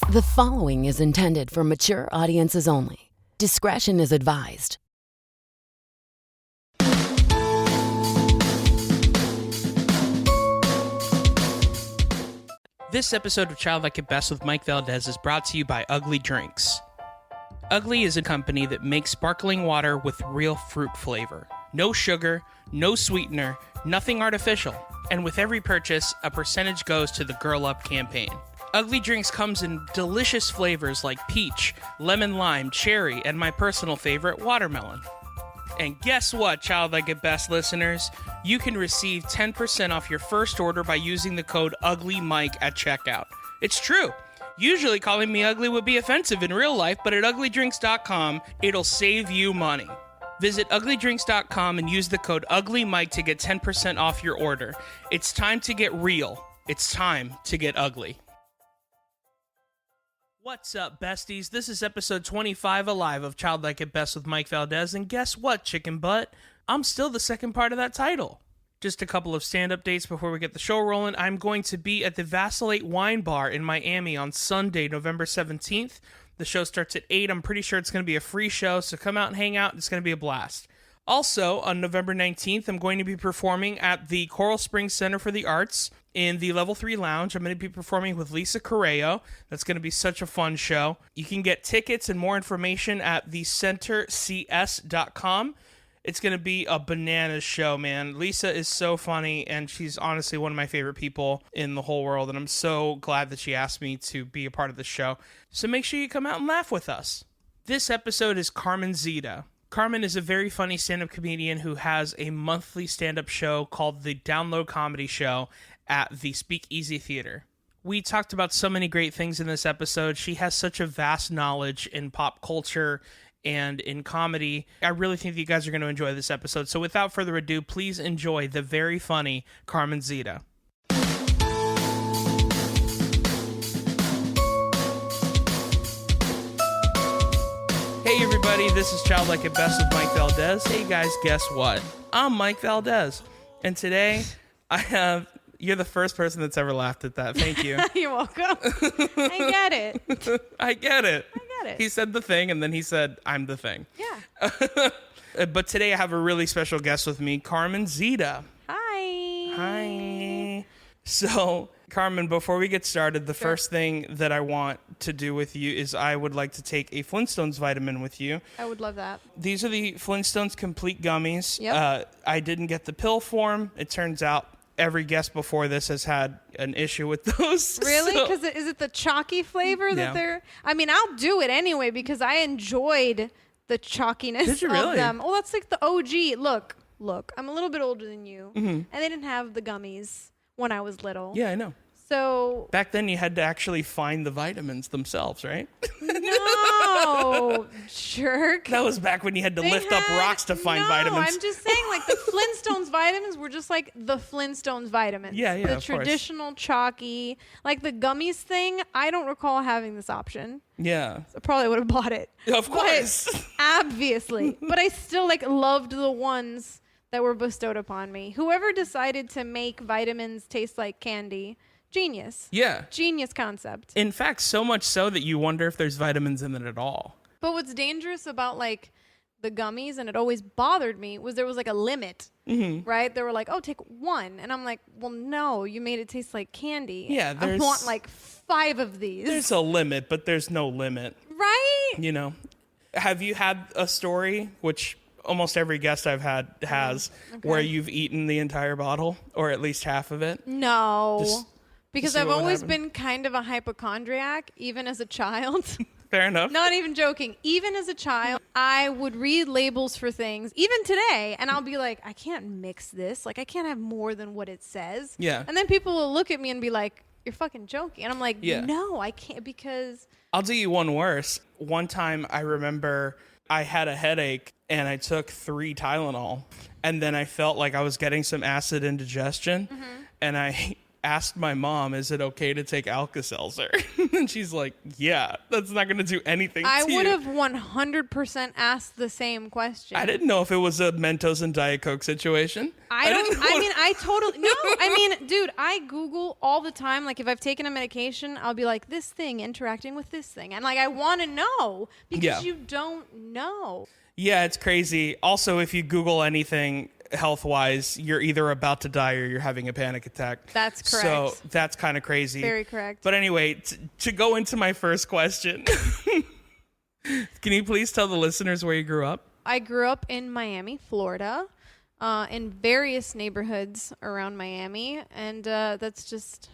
The following is intended for mature audiences only. Discretion is advised. This episode of Childlike at Best with Mike Valdes is brought to you by Ugly Drinks. Ugly is a company that makes sparkling water with real fruit flavor. No sugar, no sweetener, nothing artificial. And with every purchase, a percentage goes to the Girl Up campaign. Ugly Drinks comes in delicious flavors like peach, lemon lime, cherry, and my personal favorite, watermelon. And guess what, Childlike at Best listeners? You can receive 10% off your first order by using the code UGLYMIKE at checkout. It's true. Usually calling me ugly would be offensive in real life, but at uglydrinks.com, it'll save you money. Visit uglydrinks.com and use the code UGLYMIKE to get 10% off your order. It's time to get real. It's time to get ugly. What's up, besties? This is episode 25 alive of Childlike at Best with Mike Valdes, and guess what, chicken butt? I'm still the second part of that title. Just a couple of stand-up dates before we get the show rolling. I'm going to be at the Vacillate Wine Bar in Miami on Sunday, November 17th. The show starts at 8. I'm pretty sure it's going to be a free show, so come out and hang out. It's going to be a blast. Also, on November 19th, I'm going to be performing at the Coral Springs Center for the Arts in the Level 3 Lounge. I'm going to be performing with Lisa Correo. That's going to be such a fun show. You can get tickets and more information at thecentercs.com. It's going to be a bananas show, man. Lisa is so funny, and she's honestly one of my favorite people in the whole world, and I'm so glad that she asked me to be a part of the show. So make sure you come out and laugh with us. This episode is Carmen Zita. Carmen is a very funny stand-up comedian who has a monthly stand-up show called the Download Comedy Show at the Speakeasy Theater. We talked about so many great things in this episode. She has such a vast knowledge in pop culture and in comedy. I really think that you guys are going to enjoy this episode. So without further ado, please enjoy the very funny Carmen Zita. Hey everybody, this is Childlike at Best with Mike Valdes. Hey guys, guess what? I'm Mike Valdes. And today, you're the first person that's ever laughed at that. Thank you. You're welcome. I get it. I get it. I get it. He said the thing, and then he said, I'm the thing. Yeah. But today I have a really special guest with me, Carmen Zita. Hi. Hi. So, Carmen, before we get started, the first thing that I want to do with you is I would like to take a Flintstones vitamin with you. I would love that. These are the Flintstones Complete Gummies. Yep. I didn't get the pill form. It turns out every guest before this has had an issue with those. Really? So, Because is it the chalky flavor that Yeah. they're... I mean, I'll do it anyway because I enjoyed the chalkiness Did you of really? them. Oh, that's like the OG. Look. I'm a little bit older than you. Mm-hmm. And they didn't have the gummies when I was little. yeah, I know. So... Back then you had to actually find the vitamins themselves, right? No, jerk. That was back when you had to They lift up had- rocks to find no, vitamins. I'm just saying, like, the Flintstones vitamins were just like the Flintstones vitamins. Yeah, The of course. traditional chalky. Like the gummies thing, I don't recall having this option. Yeah. I probably would have bought it. Of course. Obviously. But I still, like, loved the ones that were bestowed upon me. Whoever decided to make vitamins taste like candy, genius. Yeah. Genius concept. In fact, so much so that you wonder if there's vitamins in it at all. But what's dangerous about, like, the gummies, and it always bothered me, was there was, like, a limit, right? They were like, oh, take one. And I'm like, well, no, you made it taste like candy. Yeah, I there's- want, like, 5 of these. There's a limit, but there's no limit, right? you know? Have you had a story, which almost every guest I've had has, where you've eaten the entire bottle, or at least half of it? No. Just because see I've what would always happen. been kind of a hypochondriac, even as a child. Fair enough. Not even joking. Even as a child, I would read labels for things, even today, and I'll be like, I can't mix this. Like, I can't have more than what it says. Yeah. And then people will look at me and be like, you're fucking joking. And I'm like, Yeah. no, I can't, because... I'll do you one worse. One time I remember I had a headache and I took 3 Tylenol, and then I felt like I was getting some acid indigestion, and I asked my mom, is it okay to take Alka-Seltzer? And she's like, yeah, that's not going to do anything to you. I would have 100% asked the same question. I didn't know if it was a Mentos and Diet Coke situation. Dude, I Google all the time. Like, if I've taken a medication, I'll be like, this thing interacting with this thing. And, like, I want to know because you don't know. Yeah, it's crazy. Also, if you Google anything health-wise, you're either about to die or you're having a panic attack. That's correct. So that's kind of crazy. Very correct. But anyway, to go into my first question, can you please tell the listeners where you grew up? I grew up in Miami, Florida, in various neighborhoods around Miami, and that's just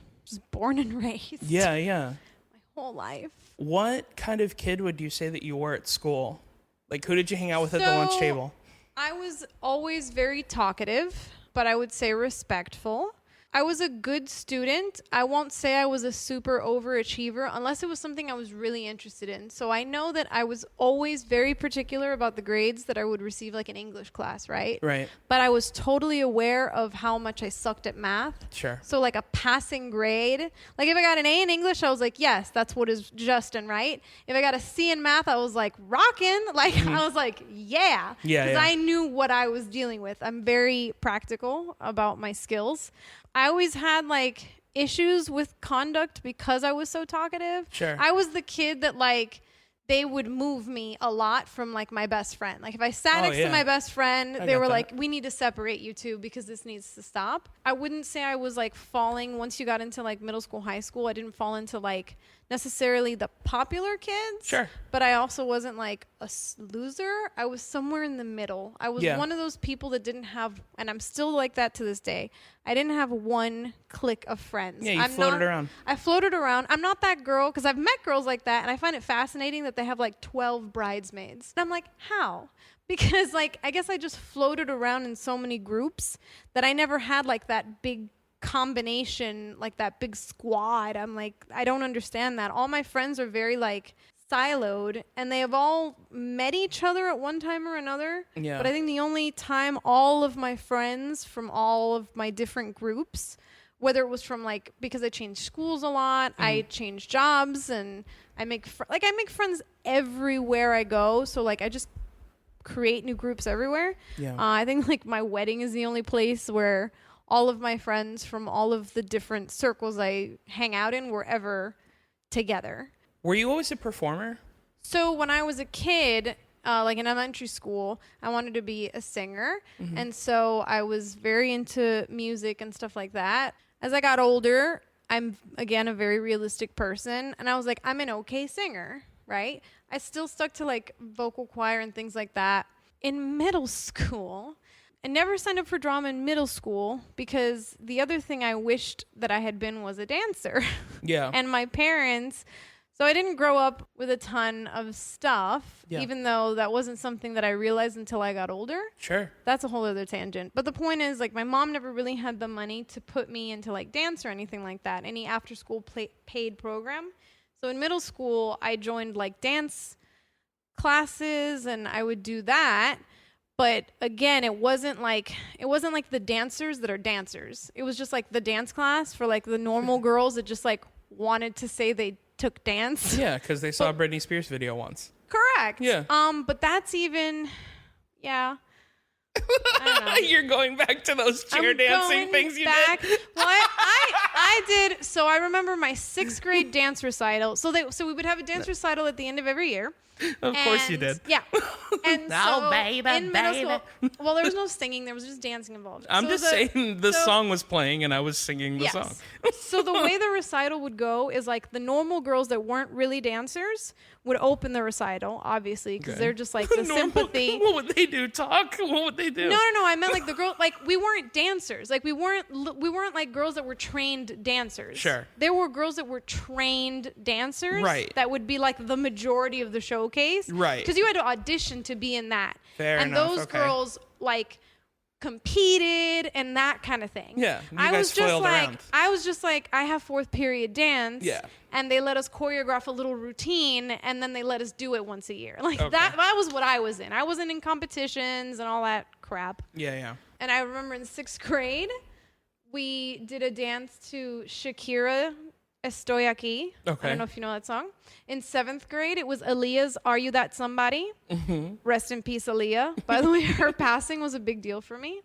born and raised. Yeah. My whole life. What kind of kid would you say that you were at school? Like, who did you hang out with at the lunch table? I was always very talkative, but I would say respectful. I was a good student. I won't say I was a super overachiever unless it was something I was really interested in. So I know that I was always very particular about the grades that I would receive, like in English class, right? Right. But I was totally aware of how much I sucked at math. Sure. So like a passing grade, like if I got an A in English, I was like, yes, that's what is just and right. If I got a C in math, I was like, rocking. Like I was like, yeah. Because I knew what I was dealing with. I'm very practical about my skills. I always had like issues with conduct because I was so talkative. Sure. I was the kid that like they would move me a lot from like my best friend. Like if I sat next to my best friend, they were like, we need to separate you two because this needs to stop. I wouldn't say I was like falling once you got into like middle school, high school. I didn't fall into like necessarily the popular kids. Sure. But I also wasn't like a loser. I was somewhere in the middle. I was one of those people that didn't have, and I'm still like that to this day, I didn't have one clique of friends. Yeah, you floated around. I floated around. I'm not that girl because I've met girls like that, and I find it fascinating that they have like 12 bridesmaids. And I'm like, how? Because like I guess I just floated around in so many groups that I never had like that big combination, like that big squad. I'm like, I don't understand that. All my friends are very like siloed, and they have all met each other at one time or another. Yeah. But I think the only time all of my friends from all of my different groups, whether it was from like because I changed schools a lot, I changed jobs, and I make friends everywhere I go. So like I just create new groups everywhere. Yeah. I think like my wedding is the only place where all of my friends from all of the different circles I hang out in were ever together. Were you always a performer? So when I was a kid, like in elementary school, I wanted to be a singer. And so I was very into music and stuff like that. As I got older, I'm, again, a very realistic person. And I was like, I'm an okay singer, right? I still stuck to like vocal choir and things like that. In middle school, I never signed up for drama in middle school because the other thing I wished that I had been was a dancer. Yeah. And my parents... So I didn't grow up with a ton of stuff, even though that wasn't something that I realized until I got older. Sure. That's a whole other tangent. But the point is, like, my mom never really had the money to put me into, like, dance or anything like that, any after-school paid program. So in middle school, I joined, like, dance classes, and I would do that. But, again, it wasn't like the dancers that are dancers. It was just, like, the dance class for, like, the normal girls that just, like, wanted to say they took dance. Yeah, because they saw a Britney Spears video once. Correct. Yeah. But that's even, I don't know. You're going back to those chair dancing things you did. What I did. So I remember my 6th grade dance recital. So we would have a dance recital at the end of every year. Of course you did. Yeah. And no, baby, in middle school, well, there was no singing. There was just dancing involved. I'm just saying the song was playing and I was singing the song. So the way the recital would go is like the normal girls that weren't really dancers would open the recital, obviously, because they're just like the sympathy. What would they do? Talk? What would they do? No. I meant like the girl, like we weren't dancers. Like we weren't like girls that were trained dancers. Sure. There were girls that were trained dancers. Right. That would be like the majority of the showcase. Right. Because you had to audition to be in that. Fair enough. And those girls like competed and that kind of thing. Yeah. I was just like, I have 4th period dance. Yeah. And they let us choreograph a little routine, and then they let us do it once a year. Like that was what I was in. I wasn't in competitions and all that crap. Yeah. And I remember in 6th grade, we did a dance to Shakira, Estoy Aquí. Okay. I don't know if you know that song. In 7th grade, it was Aaliyah's Are You That Somebody? Mm-hmm. Rest in peace, Aaliyah. By the way, her passing was a big deal for me,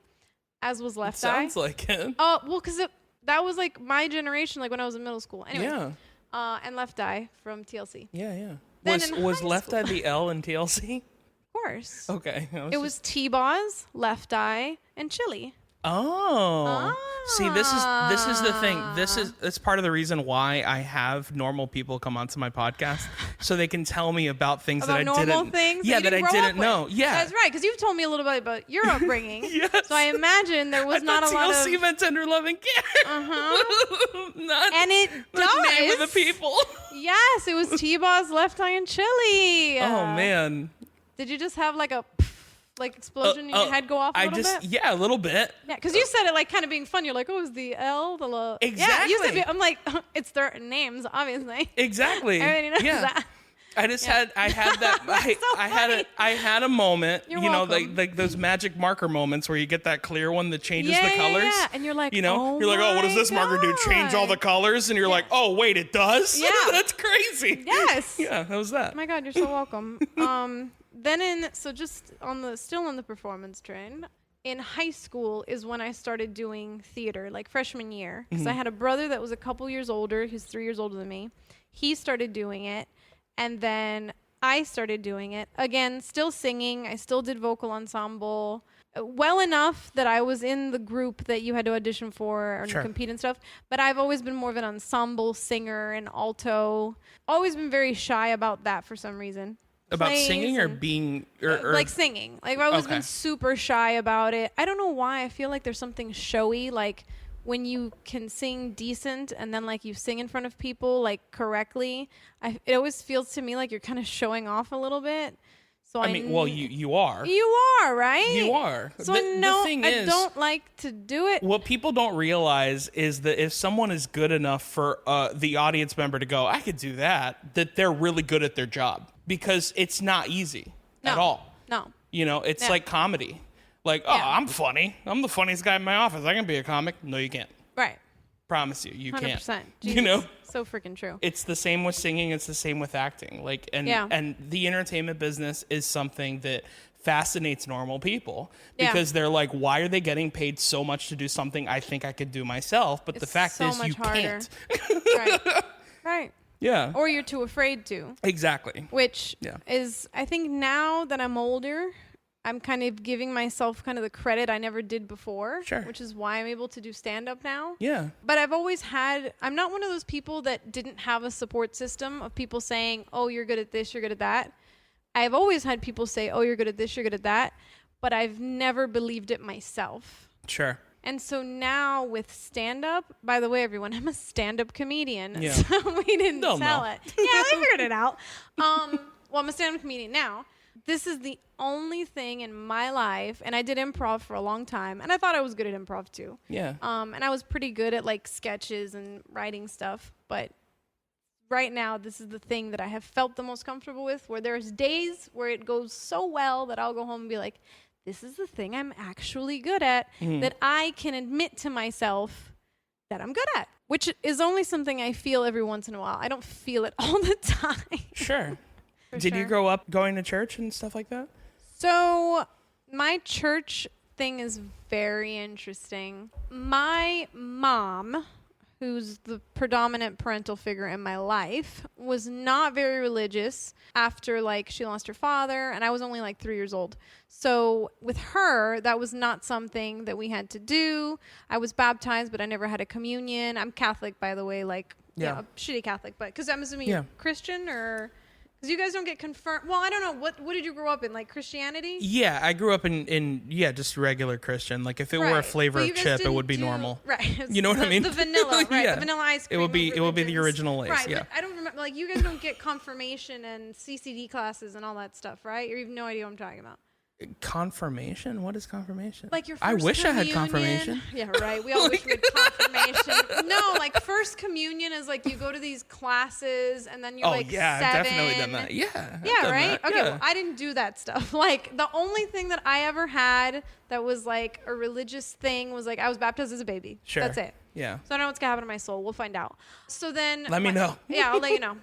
as was Left Eye. Sounds like it. Oh, well, because that was like my generation, like when I was in middle school. Anyway. Yeah. And Left Eye from TLC. Yeah. Then Was in Left high Eye the L in TLC? Of course. Okay. It was T-Boz, Left Eye, and Chili. Oh. See, this is the thing. It's part of the reason why I have normal people come onto my podcast so they can tell me about things that I didn't. Things yeah, that I didn't know. Yeah, that's right. Because you've told me a little bit about your upbringing. Yes. So I imagine there was not a lot of TLC meant tender loving care. And it does. Name of the people. Yes, it was T-Boz, Left Eye, and Chili. Oh man. Did you just have like a explosion in your head go off a little bit? Yeah, a little bit. Yeah, because you said it like kind of being fun. You're like, oh, is the L, the L. Exactly. Yeah, you said I'm like, it's their names, obviously. Exactly. Everybody knows that. I had a moment, like those magic marker moments where you get that clear one that changes the colors. Yeah, and you're like, oh, what does this marker do? Change all the colors? And you're like, oh, wait, it does? Yeah. That's crazy. Yes. Yeah, that was that. Oh my God, you're so welcome. Then still on the performance train, in high school is when I started doing theater, like freshman year. Because I had a brother that was a couple years older. He's 3 years older than me. He started doing it. And then I started doing it. Again, still singing. I still did vocal ensemble. Well enough that I was in the group that you had to audition for or compete and stuff. But I've always been more of an ensemble singer and alto. Always been very shy about that for some reason. About singing or being... or like singing. Like I've always been super shy about it. I don't know why. I feel like there's something showy. Like when you can sing decent and then like you sing in front of people like correctly, it always feels to me like you're kind of showing off a little bit. So I mean, well, you are. You are, right? You are. So I don't like to do it. What people don't realize is that if someone is good enough for the audience member to go, I could do that they're really good at their job. Because it's not easy at all. No. It's like comedy. Like, I'm funny. I'm the funniest guy in my office. I can be a comic. No, you can't. Right. Promise you, you 100%. can't. Jesus. So freaking true. It's the same with singing. It's the same with acting. Like, and the entertainment business is something that fascinates normal people because they're like, why are they getting paid so much to do something I think I could do myself? But the fact is, you can't. Right. Yeah. Or you're too afraid to. Exactly. Which is, I think now that I'm older, I'm kind of giving myself kind of the credit I never did before. Sure. Which is why I'm able to do stand-up now. Yeah. But I've always I'm not one of those people that didn't have a support system of people saying, oh, you're good at this, you're good at that. I've always had people say, oh, you're good at this, you're good at that. But I've never believed it myself. Sure. And so now with stand-up, by the way, everyone, I'm a stand-up comedian. Yeah. So we didn't tell it. Yeah, we figured it out. Well, I'm a stand-up comedian now. This is the only thing in my life, and I did improv for a long time, and I thought I was good at improv too. Yeah. And I was pretty good at like sketches and writing stuff, but right now this is the thing that I have felt the most comfortable with, where there's days where it goes so well that I'll go home and be like, this is the thing I'm actually good at, that I can admit to myself that I'm good at, which is only something I feel every once in a while. I don't feel it all the time. Sure. Did you grow up going to church and stuff like that? So my church thing is very interesting. My mom, who's the predominant parental figure in my life, was not very religious after like she lost her father, and I was only like 3 years old. So with her, that was not something that we had to do. I was baptized, but I never had a communion. I'm Catholic, by the way, like a shitty Catholic, but because I'm assuming you're Christian, or because you guys don't get confirmed. Well, I don't know. What did you grow up in? Like Christianity? Yeah, I grew up in just regular Christian. Like if it were a flavor of chip, it would be normal. Right. You know what I mean? The vanilla, right? The vanilla ice cream. It would be the original Lays. Right. Yeah. But I don't remember. Like you guys don't get confirmation and CCD classes and all that stuff, right? You have no idea what I'm talking about. Confirmation? What is confirmation? Like your I first wish I had communion. confirmation. Yeah, right. We all wish we had confirmation. No, like first communion is like you go to these classes and then you're like yeah, 7. I've definitely done that. Yeah. Yeah, right? That. Okay, Yeah. well, I didn't do that stuff. Like, the only thing that I ever had that was, like, a religious thing was, like, I was baptized as a baby. Sure. That's it. Yeah. So I don't know what's going to happen to my soul. We'll find out. So then... Let me know. Yeah, I'll let you know.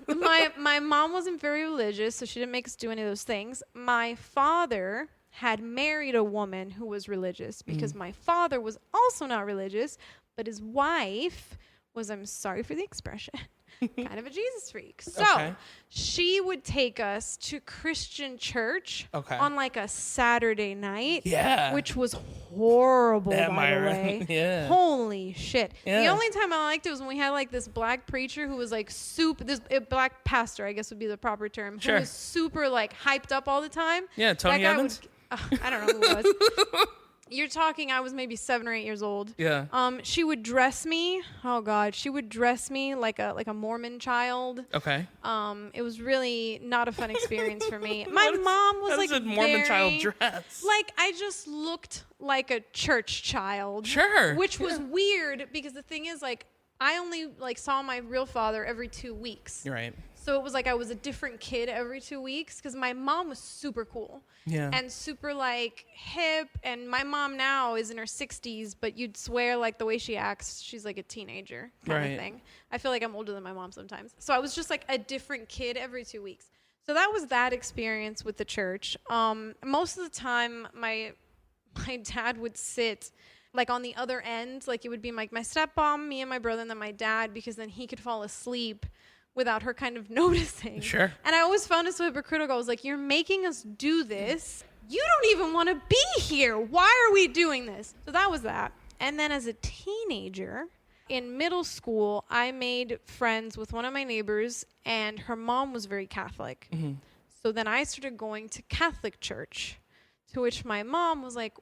My mom wasn't very religious, so she didn't make us do any of those things. My father had married a woman who was religious because my father was also not religious, but his wife was, I'm sorry for the expression, kind of a Jesus freak. So she would take us to Christian church on like a Saturday night, which was horrible, by the way. Yeah. Holy shit. Yeah. The only time I liked it was when we had like this black preacher who was like black pastor, I guess would be the proper term, who was super like hyped up all the time. Yeah, Tony Evans? I don't know who it was. You're talking, I was maybe 7 or 8 years old. Yeah. She would dress me. Oh God, she would dress me like a Mormon child. Okay. It was really not a fun experience for me. My mom was like a Mormon child dress? Like I just looked like a church child. Sure. Which was weird because the thing is like I only like saw my real father every 2 weeks. You're right. So it was like I was a different kid every 2 weeks because my mom was super cool. Yeah. And super like hip. And my mom now is in her 60s, but you'd swear like the way she acts, she's like a teenager kind of thing. I feel like I'm older than my mom sometimes. So I was just like a different kid every 2 weeks. So that was that experience with the church. Most of the time my dad would sit like on the other end. Like it would be like my stepmom, me and my brother, and then my dad, because then he could fall asleep without her kind of noticing. Sure. And I always found it so hypocritical. I was like, you're making us do this. You don't even want to be here. Why are we doing this? So that was that. And then as a teenager, in middle school, I made friends with one of my neighbors, and her mom was very Catholic. Mm-hmm. So then I started going to Catholic church, to which my mom was like,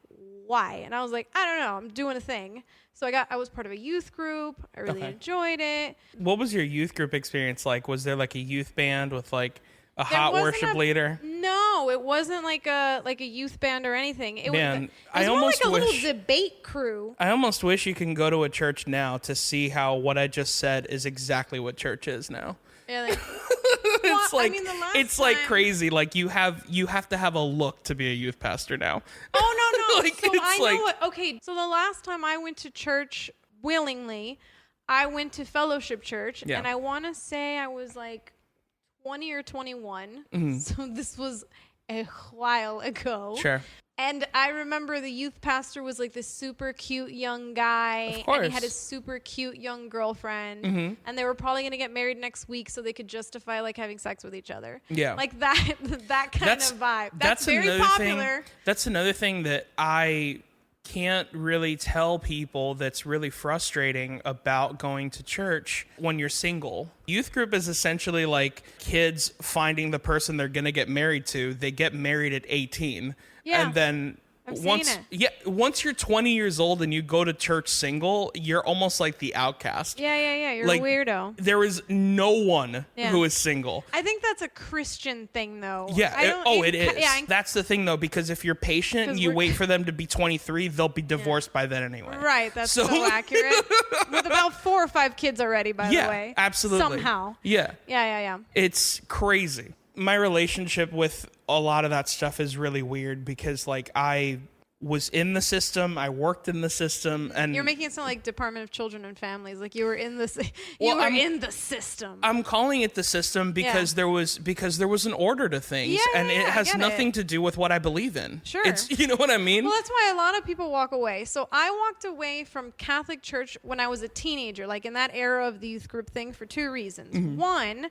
why? And I was like, I don't know. I'm doing a thing. So I was part of a youth group. I really enjoyed it. What was your youth group experience like? Was there like a youth band with like a hot worship leader? No, it wasn't like a youth band or anything. It was I more almost like a wish, little debate crew. I almost wish you can go to a church now to see how what I just said is exactly what church is now. Yeah, like, It's well, like I mean, it's like crazy. Like you have to have a look to be a youth pastor now. Oh no. Like, So it's I like- know what. Okay, so the last time I went to church willingly, I went to fellowship church, and I want to say I was like 20 or 21. Mm-hmm. So this was a while ago. Sure. And I remember the youth pastor was like this super cute young guy. Of course. And he had a super cute young girlfriend. Mm-hmm. And they were probably going to get married next week so they could justify like having sex with each other. Yeah. Like that kind of vibe. That's very popular. That's another thing that I can't really tell people that's really frustrating about going to church when you're single. Youth group is essentially like kids finding the person they're going to get married to. They get married at 18. Yeah. And then once you're 20 years old and you go to church single, you're almost like the outcast. Yeah. You're like, a weirdo. There is no one who is single. I think that's a Christian thing, though. Yeah. It is. That's the thing, though, because if you're patient and you wait for them to be 23, they'll be divorced by then anyway. Right. That's so accurate. With about 4 or 5 kids already, by the way. Yeah, absolutely. Somehow. Yeah. Yeah. It's crazy. My relationship with a lot of that stuff is really weird because, like, I was in the system, I worked in the system, and you're making it sound like Department of Children and Families, like you were in the in the system. I'm calling it the system because there was an order to things, and it has nothing to do with what I believe in. Sure, it's, you know what I mean. Well, that's why a lot of people walk away. So I walked away from Catholic church when I was a teenager, like in that era of the youth group thing, for 2 reasons. Mm-hmm. One,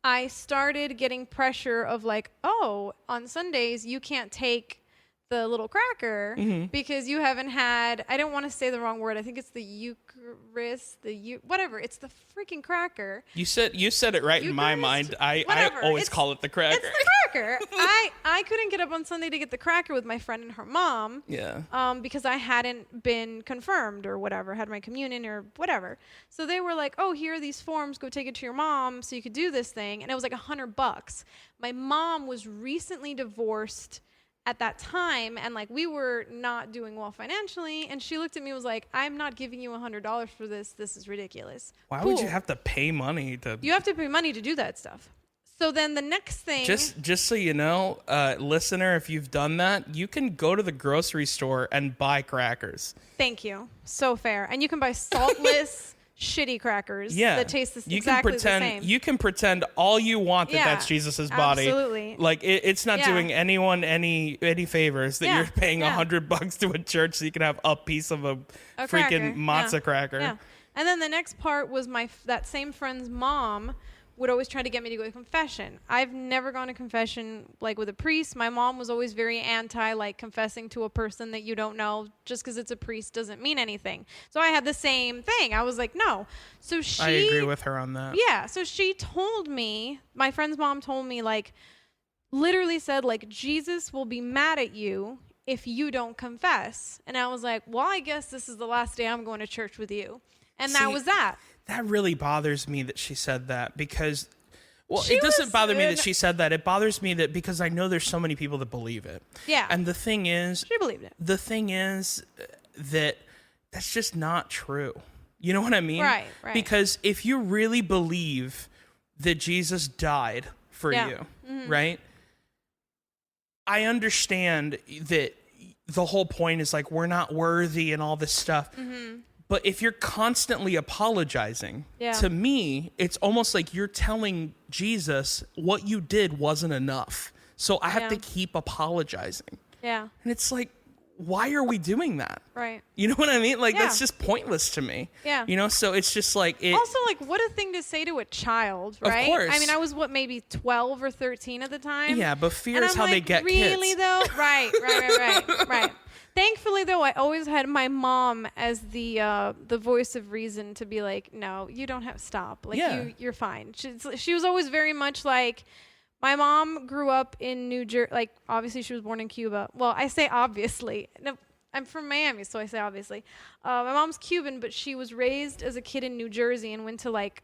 I started getting pressure of like, oh, on Sundays you can't take the little cracker because you haven't had, I don't want to say the wrong word. I think it's the Eucharist, whatever. It's the freaking cracker. You said it right. Eucharist, in my mind. I always call it the cracker. It's the cracker. I couldn't get up on Sunday to get the cracker with my friend and her mom. Yeah. Because I hadn't been confirmed or whatever, had my communion or whatever. So they were like, oh, here are these forms. Go take it to your mom so you could do this thing. And it was like $100. My mom was recently divorced. at that time, and like we were not doing well financially, and she looked at me and was like, I'm not giving you $100 for this. This is ridiculous. Why would you have to pay money to... You have to pay money to do that stuff. So then the next thing... Just so you know, listener, if you've done that, you can go to the grocery store and buy crackers. Thank you. So fair. And you can buy saltless, shitty crackers that taste exactly the same. You can pretend all you want that's Jesus' body. Absolutely. Like, it's not doing anyone any favors that you're paying $100 to a church so you can have a piece of a freaking matzah cracker. Yeah. And then the next part was that same friend's mom would always try to get me to go to confession. I've never gone to confession like with a priest. My mom was always very anti like confessing to a person that you don't know just because it's a priest doesn't mean anything. So I had the same thing. I was like, no. So I agree with her on that. Yeah. So she told me, my friend's mom told me, like, literally said, like, Jesus will be mad at you if you don't confess. And I was like, well, I guess this is the last day I'm going to church with you. And that was that. That really bothers me that she said that because, it doesn't bother me that she said that. It bothers me that because I know there's so many people that believe it. Yeah. And the thing is, she believed it. The thing is that that's just not true. You know what I mean? Right. Because if you really believe that Jesus died for you, right? I understand that the whole point is like, we're not worthy and all this stuff. But if you're constantly apologizing, to me, it's almost like you're telling Jesus what you did wasn't enough. So I have to keep apologizing. Yeah. And it's like, why are we doing that? Right. You know what I mean? Like, that's just pointless to me. Yeah. You know, so it's just like... Also, like, what a thing to say to a child, right? Of course. I mean, I was, maybe 12 or 13 at the time? Yeah, but fear is how they get really, kids. Really, though? Right. Thankfully, though, I always had my mom as the voice of reason to be like, no, you don't have to stop. Like, you're fine. She was always very much like... My mom grew up in New Jersey. Like, obviously, she was born in Cuba. Well, I say obviously. No, I'm from Miami, so I say obviously. My mom's Cuban, but she was raised as a kid in New Jersey and went to, like,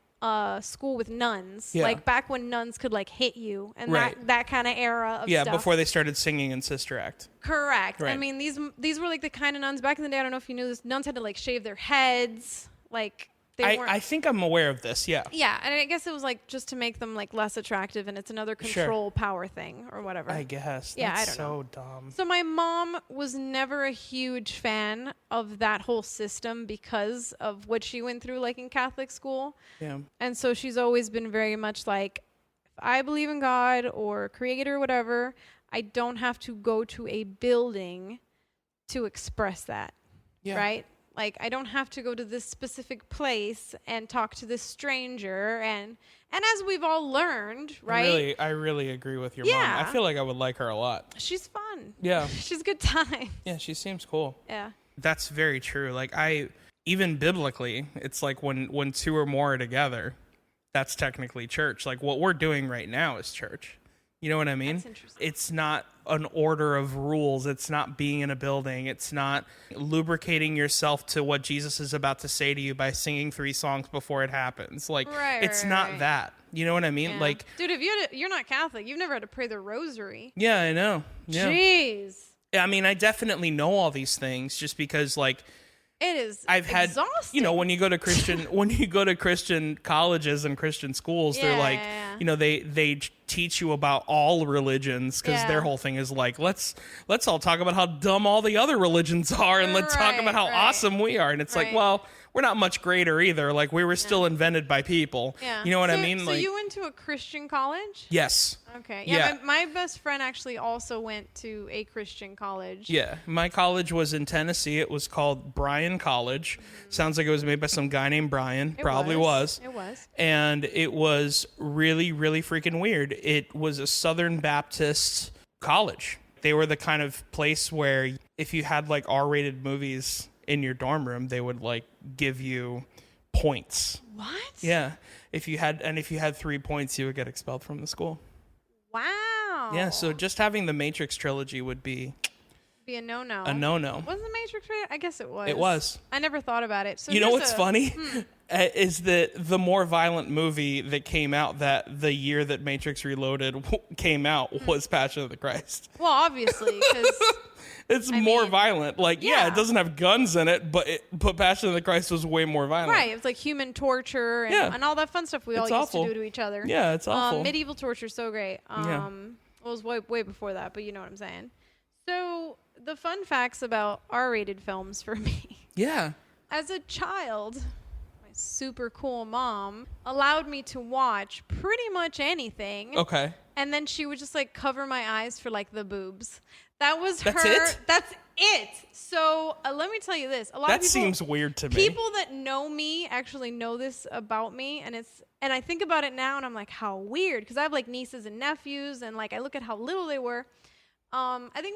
school with nuns. Yeah. Like, back when nuns could, like, hit you. And that kind of era of stuff. Yeah, before they started singing in Sister Act. Correct. Right. I mean, these were, like, the kind of nuns. Back in the day, I don't know if you knew this, nuns had to, like, shave their heads. Like... I think I'm aware of this, yeah. Yeah, and I guess it was like just to make them like less attractive, and it's another control power thing or whatever. I guess. Yeah, That's I don't know. dumb. So my mom was never a huge fan of that whole system because of what she went through like in Catholic school. Yeah. And so she's always been very much like, if I believe in God or creator or whatever, I don't have to go to a building to express that. Yeah. Right? Like, I don't have to go to this specific place and talk to this stranger. And as we've all learned, right? I really agree with your mom. I feel like I would like her a lot. She's fun. Yeah. She's a good time. Yeah, she seems cool. Yeah. That's very true. Like, even biblically, it's like when two or more are together, that's technically church. Like, what we're doing right now is church. You know what I mean? That's interesting. It's not an order of rules. It's not being in a building. It's not lubricating yourself to what Jesus is about to say to you by singing 3 songs before it happens. Like, it's not that. You know what I mean? Yeah. Like, dude, if you're not Catholic, you've never had to pray the rosary. Yeah, I know. Yeah. Jeez. I mean, I definitely know all these things just because, like, it is exhausting. You know, when you go to Christian colleges and Christian schools, they're like, you know, they teach you about all religions because their whole thing is like, let's all talk about how dumb all the other religions are and let's talk about how awesome we are. And it's like, well, we're not much greater either. Like, we were still invented by people. Yeah. You know what I mean? So you went to a Christian college? Yes. Okay. Yeah. My best friend actually also went to a Christian college. Yeah. My college was in Tennessee. It was called Bryan College. Mm-hmm. Sounds like it was made by some guy named Brian. Probably was. It was. And it was really, really freaking weird. It was a Southern Baptist college. They were the kind of place where if you had like R-rated movies in your dorm room, they would like give you points. What? Yeah. If you had 3 points, you would get expelled from the school. Wow. Yeah. So just having the Matrix trilogy would be a no-no. A no-no. Wasn't the Matrix rated? I guess it was. It was. I never thought about it. So you know what's funny? is that the more violent movie that came out that the year that Matrix Reloaded came out was Passion of the Christ. Well, obviously, because it's more violent. Like, yeah, it doesn't have guns in it, but Passion of the Christ was way more violent. Right. It's like human torture and all that fun stuff we all used to do to each other. Yeah, it's awful. Medieval torture is so great. It was way before that, but you know what I'm saying. So the fun facts about R-rated films for me. Yeah. As a child, my super cool mom allowed me to watch pretty much anything. Okay. And then she would just like cover my eyes for like the boobs. That's her. That's it. So let me tell you this. A lot of people, seems weird to me. People that know me actually know this about me, and I think about it now, and I'm like, how weird, because I have like nieces and nephews, and like I look at how little they were. I think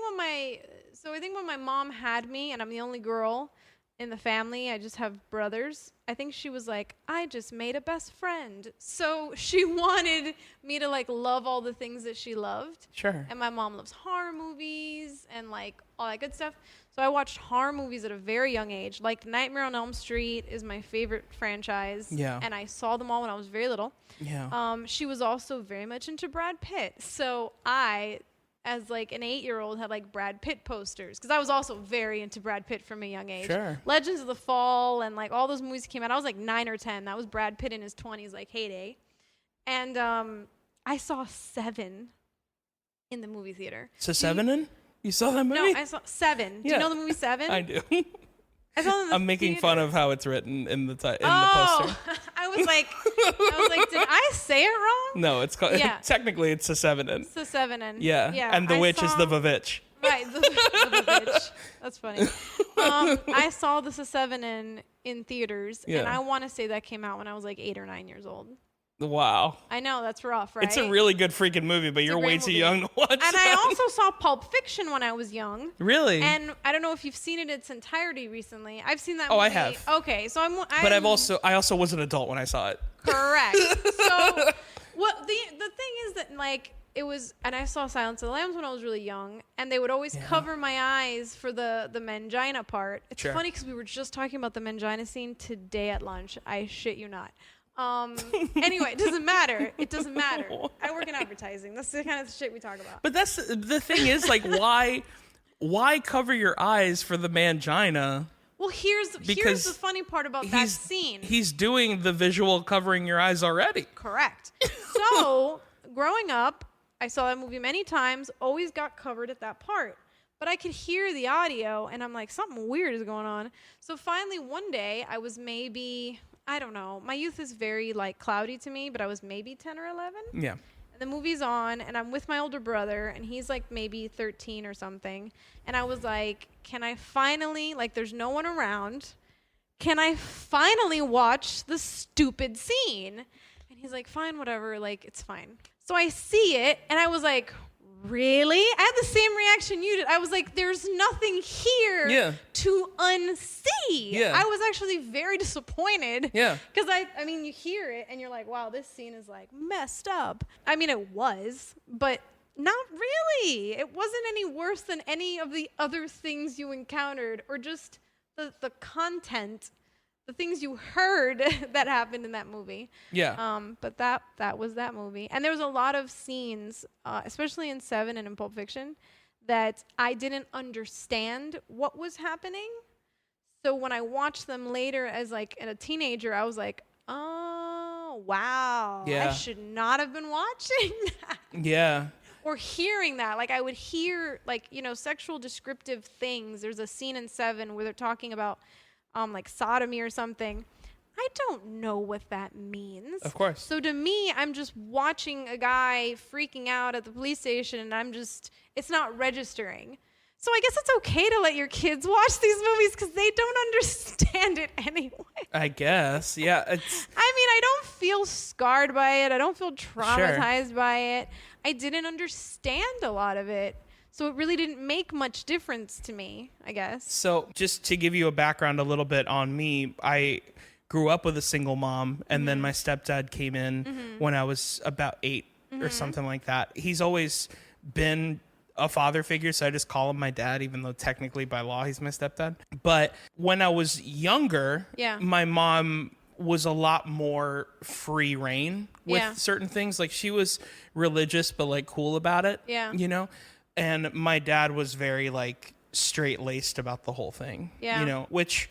when my mom had me, and I'm the only girl in the family, I just have brothers. I think she was like, I just made a best friend. So she wanted me to like love all the things that she loved. Sure. And my mom loves horror movies and like all that good stuff. So I watched horror movies at a very young age. Like Nightmare on Elm Street is my favorite franchise. Yeah. And I saw them all when I was very little. Yeah. She was also very much into Brad Pitt. So I, as like an 8-year-old, had like Brad Pitt posters, because I was also very into Brad Pitt from a young age. Sure. Legends of the Fall and like all those movies came out. I was like 9 or 10. That was Brad Pitt in his 20s, like heyday. And I saw Seven in the movie theater. So Seven? You saw that movie? No, I saw Seven. Do you know the movie Seven? I do. I saw it in the I'm making theater. fun of how it's written in the poster. I was like, did I say it wrong? No, it's called. Yeah. Technically, it's a Seven-in. It's a Seven-in. Yeah. And the witch is the Vavitch. Right, the bitch. That's funny. I saw the Seven in theaters, and I want to say that came out when I was like 8 or 9 years old. Wow. I know, that's rough, right? It's a really good freaking movie, but you're way too young to watch And that. I also saw Pulp Fiction when I was young. Really? And I don't know if you've seen it in its entirety recently. I've seen that movie. Oh, I have. Okay, so But I also was an adult when I saw it. Correct. So what the thing is that like it was, and I saw Silence of the Lambs when I was really young, and they would always cover my eyes for the mangina part. It's funny because we were just talking about the mangina scene today at lunch. I shit you not. Anyway, it doesn't matter. It doesn't matter. I work in advertising. That's the kind of shit we talk about. But that's the thing is, like, why cover your eyes for the mangina? Well, here's the funny part about that scene. He's doing the visual covering your eyes already. Correct. So, growing up, I saw that movie many times, always got covered at that part. But I could hear the audio, and I'm like, something weird is going on. So finally, one day, I was maybe, I don't know, my youth is very, like, cloudy to me, but I was maybe 10 or 11. Yeah. And the movie's on, and I'm with my older brother, and he's, like, maybe 13 or something. And I was like, can I finally, like, there's no one around, can I finally watch the stupid scene? And he's like, fine, whatever, like, it's fine. So I see it, and I was like, really? I had the same reaction you did. I was like, there's nothing here to unsee. Yeah. I was actually very disappointed. Yeah. Because, I mean, you hear it, and you're like, wow, this scene is, like, messed up. I mean, it was, but not really. It wasn't any worse than any of the other things you encountered, or just the content, the things you heard that happened in that movie. Yeah. But that was that movie. And there was a lot of scenes, especially in Seven and in Pulp Fiction, that I didn't understand what was happening. So when I watched them later as like a teenager, I was like, oh, wow. Yeah. I should not have been watching that. Yeah. Or hearing that. Like I would hear like, you know, sexual descriptive things. There's a scene in Seven where they're talking about like sodomy or something. I don't know what that means. Of course. So to me, I'm just watching a guy freaking out at the police station, and it's not registering. So I guess it's okay to let your kids watch these movies because they don't understand it anyway. I guess. Yeah. I mean, I don't feel scarred by it. I don't feel traumatized by it. I didn't understand a lot of it. So it really didn't make much difference to me, I guess. So just to give you a background a little bit on me, I grew up with a single mom, and then my stepdad came in when I was about 8 or something like that. He's always been a father figure, so I just call him my dad, even though technically by law he's my stepdad. But when I was younger, my mom was a lot more free reign with certain things. Like, she was religious, but like cool about it. Yeah. You know? And my dad was very like straight-laced about the whole thing. Yeah. You know, which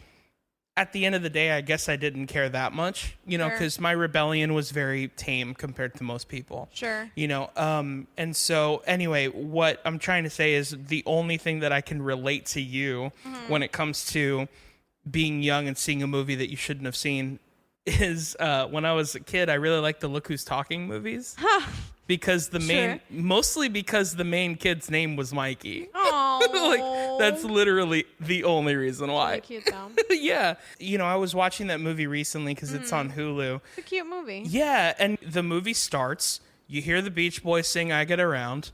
at the end of the day, I guess I didn't care that much, you know, because my rebellion was very tame compared to most people. Sure. You know, and so anyway, what I'm trying to say is the only thing that I can relate to you when it comes to being young and seeing a movie that you shouldn't have seen is when I was a kid, I really liked the Look Who's Talking movies. Because mostly because the main kid's name was Mikey. Oh, like, that's literally the only reason why. really cute though. Yeah. You know, I was watching that movie recently because it's on Hulu. It's a cute movie. Yeah. And the movie starts, you hear the Beach Boys sing I Get Around.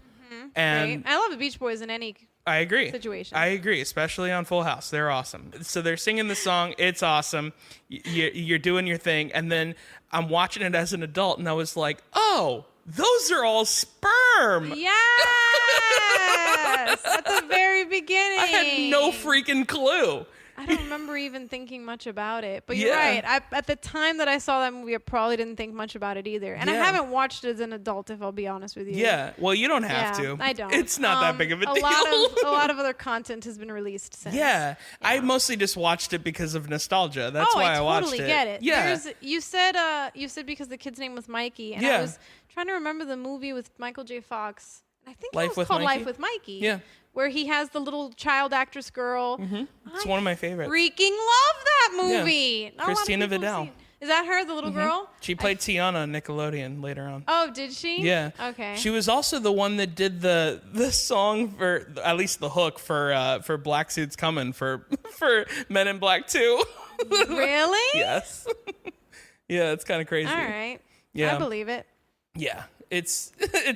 And Great. I love the Beach Boys in any I agree. situation. I agree, especially on Full House. They're awesome. So they're singing the song. It's awesome. You're doing your thing. And then I'm watching it as an adult, and I was like, oh, those are all sperm. Yes! At the very beginning. I had no freaking clue. I don't remember even thinking much about it. But you're right. At the time that I saw that movie, I probably didn't think much about it either. And I haven't watched it as an adult, if I'll be honest with you. Yeah. Well, you don't have to. I don't. It's not that big of a deal. A lot of other content has been released since. Yeah. I mostly just watched it because of nostalgia. That's why I watched it. I totally get it. Yeah. You said because the kid's name was Mikey. And I was trying to remember the movie with Michael J. Fox. I think it was called Life with Mikey. Yeah. Where he has the little child actress girl. It's one of my favorites. Freaking love that movie. Yeah. Christina Vidal. Is that her, the little girl? She played Tiana on Nickelodeon later on. Oh, did she? Yeah. Okay. She was also the one that did the song for, at least the hook for Black Suits Coming for Men in Black 2. Really? Yes. Yeah, it's kind of crazy. All right. Yeah. I believe it. Yeah. It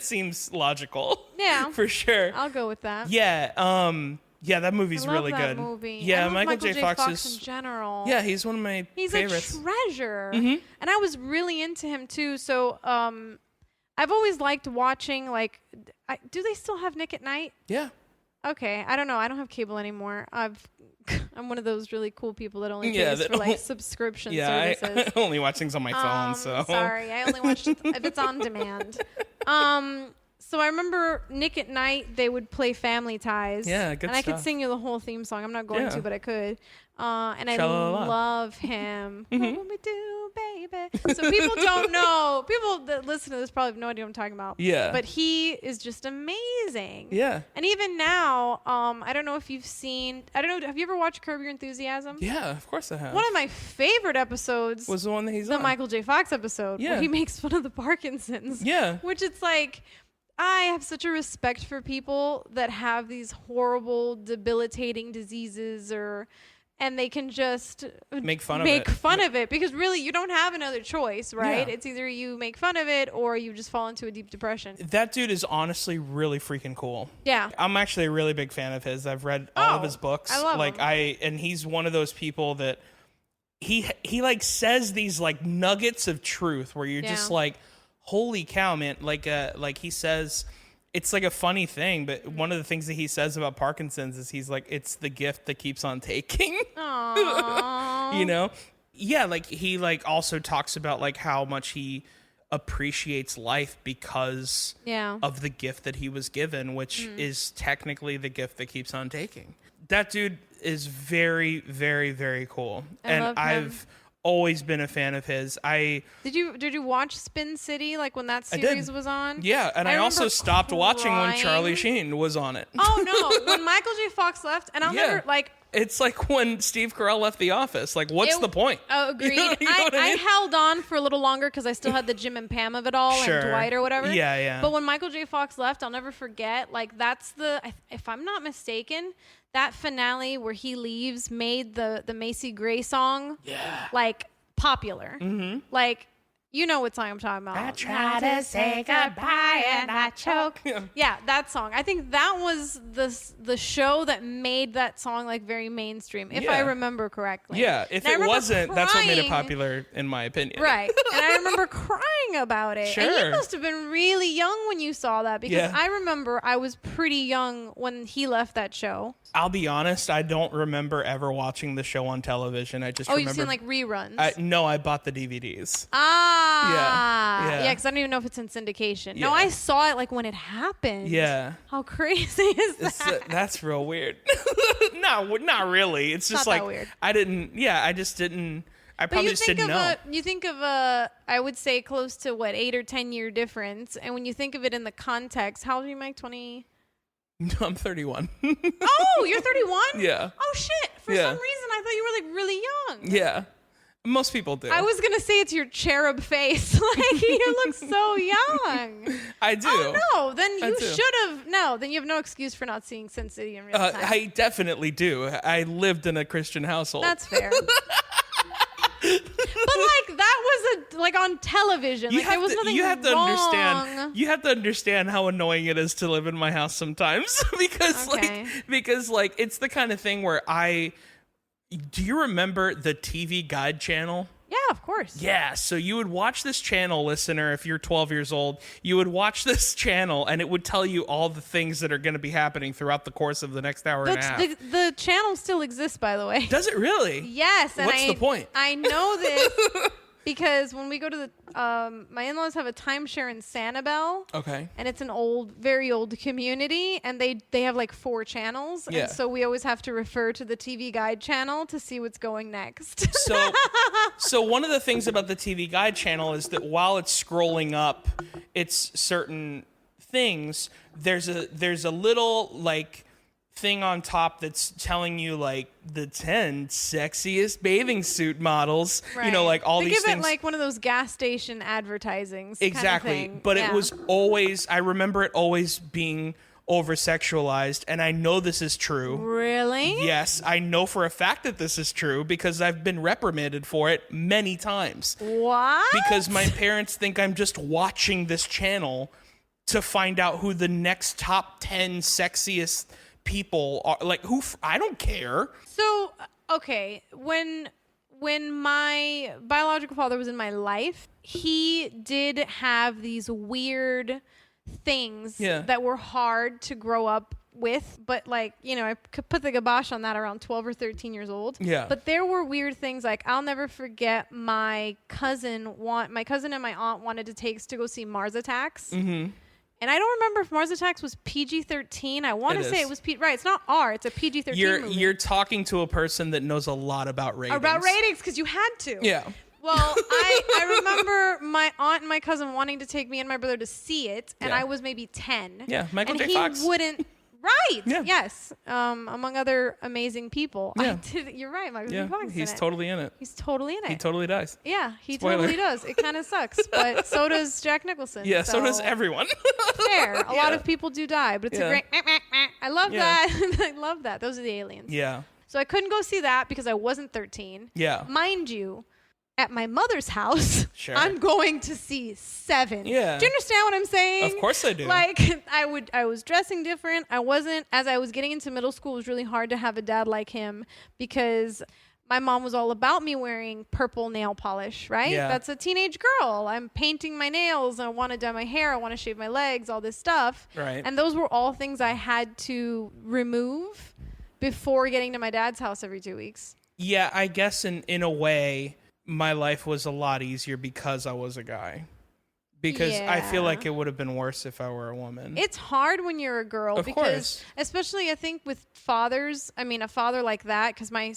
seems logical. Yeah. For sure. I'll go with that. Yeah. Yeah, that movie's I love really that good. Movie. Yeah, I love Michael J. Fox in general. Yeah, he's one of my favorites. He's a treasure. And I was really into him too. So I've always liked watching, like, do they still have Nick at Night? Yeah. Okay, I don't know. I don't have cable anymore. I'm one of those really cool people that only pays for like subscription services. I only watch things on my phone. So sorry, I only watch it if it's on demand. So I remember Nick at Night, they would play Family Ties. Yeah, good and stuff. I could sing you the whole theme song. I'm not going to, but I could. And I Sha-la-la. love him. What will we do, baby? So people don't know. People that listen to this probably have no idea what I'm talking about. Yeah. But he is just amazing. Yeah. And even now, I don't know if you've seen, have you ever watched Curb Your Enthusiasm? Yeah, of course I have. One of my favorite episodes was the one that he's the on. Michael J. Fox episode where he makes fun of the Parkinsons. Yeah. Which it's like, I have such a respect for people that have these horrible, debilitating diseases and they can just make fun of it because really you don't have another choice, right? Yeah. It's either you make fun of it or you just fall into a deep depression. That dude is honestly really freaking cool. Yeah. I'm actually a really big fan of his. I've read all of his books. I love him. And he's one of those people that he like says these like nuggets of truth where you're just like, holy cow, man. Like he says, it's like a funny thing, but one of the things that he says about Parkinson's is he's like, it's the gift that keeps on taking. Aww. You know? Yeah, like he like also talks about like how much he appreciates life because of the gift that he was given, which is technically the gift that keeps on taking. That dude is very, very, very cool. I've always been a fan of his. Did you watch Spin City like when that series was on? Yeah, and I also stopped watching when Charlie Sheen was on it. Oh no, when Michael J. Fox left, and I'll never like. It's like when Steve Carell left The Office. Like, what's the point? Oh, agreed. You know what I mean? I held on for a little longer because I still had the Jim and Pam of it all and Dwight or whatever. Yeah, yeah. But when Michael J. Fox left, I'll never forget. Like, that's if I'm not mistaken, that finale where he leaves made the Macy Gray song like popular. Mm-hmm. Like, you know what song I'm talking about. I try to say goodbye and I choke. Yeah, that song. I think that was the show that made that song like very mainstream, if I remember correctly. Yeah, if it wasn't, that's what made it popular, in my opinion. Right. And I remember crying talking about it. Sure. And you must have been really young when you saw that, because I remember I was pretty young when he left that show. I'll be honest, I don't remember ever watching the show on television. I just remember... you've seen like reruns? No, I bought the DVDs. Yeah, because I don't even know if it's in syndication. Yeah. No, I saw it like when it happened. Yeah. How crazy is that? That's real weird. No, not really. It's just not like... that weird. I just didn't... I probably just didn't know. You think of I would say close to 8 or 10 year difference. And when you think of it in the context, how old are you, Mike? 20? No, I'm 31. Oh, you're 31? Yeah. Oh, shit. For some reason, I thought you were like really young. Yeah. Most people do. I was going to say it's your cherub face. Like, you look so young. I do. Oh, no. Then you should have. No, then you have no excuse for not seeing Sin City in real time. I definitely do. I lived in a Christian household. That's fair. But like that was like on television. Like there was nothing wrong. You have to understand how annoying it is to live in my house sometimes because it's the kind of thing where do you remember the TV Guide channel? Yeah, of course. Yeah, so you would watch this channel, listener, if you're 12 years old, you would watch this channel and it would tell you all the things that are going to be happening throughout the course of the next hour and a half. The channel still exists, by the way. Does it really? Yes. And What's the point? I know this because when we go to the, my in-laws have a timeshare in Sanibel. Okay. And it's an very old community, and they have like 4 channels. Yeah. And so we always have to refer to the TV Guide channel to see what's going next. So one of the things about the TV Guide channel is that while it's scrolling up, it's certain things. There's a little like thing on top that's telling you like the 10 sexiest bathing suit models. Right. You know, like all these things. They give it like one of those gas station advertisings. Exactly. Kind of thing. But it was always, I remember it always being over-sexualized, and I know this is true. Really? Yes, I know for a fact that this is true because I've been reprimanded for it many times. What? Because my parents think I'm just watching this channel to find out who the next top 10 sexiest people are. Like, I don't care. So, okay, when my biological father was in my life, he did have these weird things that were hard to grow up with, but like, you know, I could put the kibosh on that around 12 or 13 years old. Yeah. But there were weird things, like I'll never forget my cousin and my aunt wanted to take us to go see Mars Attacks. Mm-hmm. And I don't remember if Mars Attacks was PG-13. I want to say it was right. It's not R. It's a PG-13 movie. You're talking to a person that knows a lot about ratings. About ratings, because you had to. Yeah. Well, I remember my aunt and my cousin wanting to take me and my brother to see it, and I was maybe 10. Yeah, Michael J. Fox. Fox. He wouldn't. Right. Yeah. Yes. Among other amazing people. Yeah. You're right, Michael Yeah, J. Fox. he's totally in it. He's totally in it. He totally dies. Yeah, he Spoiler. totally does. It kind of sucks, but so does Jack Nicholson. Yeah, so does everyone. Fair. A lot of people do die, but it's a great. I love that. I love that. Those are the aliens. Yeah. So I couldn't go see that because I wasn't 13. Yeah. Mind you, at my mother's house, sure. I'm going to see 7. Yeah. Do you understand what I'm saying? Of course I do. Like, I was dressing different. As I was getting into middle school, it was really hard to have a dad like him because my mom was all about me wearing purple nail polish, right? Yeah. That's a teenage girl. I'm painting my nails. I want to dye my hair. I want to shave my legs, all this stuff. Right. And those were all things I had to remove before getting to my dad's house every 2 weeks. Yeah, I guess in a way, my life was a lot easier because I was a guy. Because I feel like it would have been worse if I were a woman. It's hard when you're a girl. Of course. Especially I think with fathers, I mean, a father like that, because my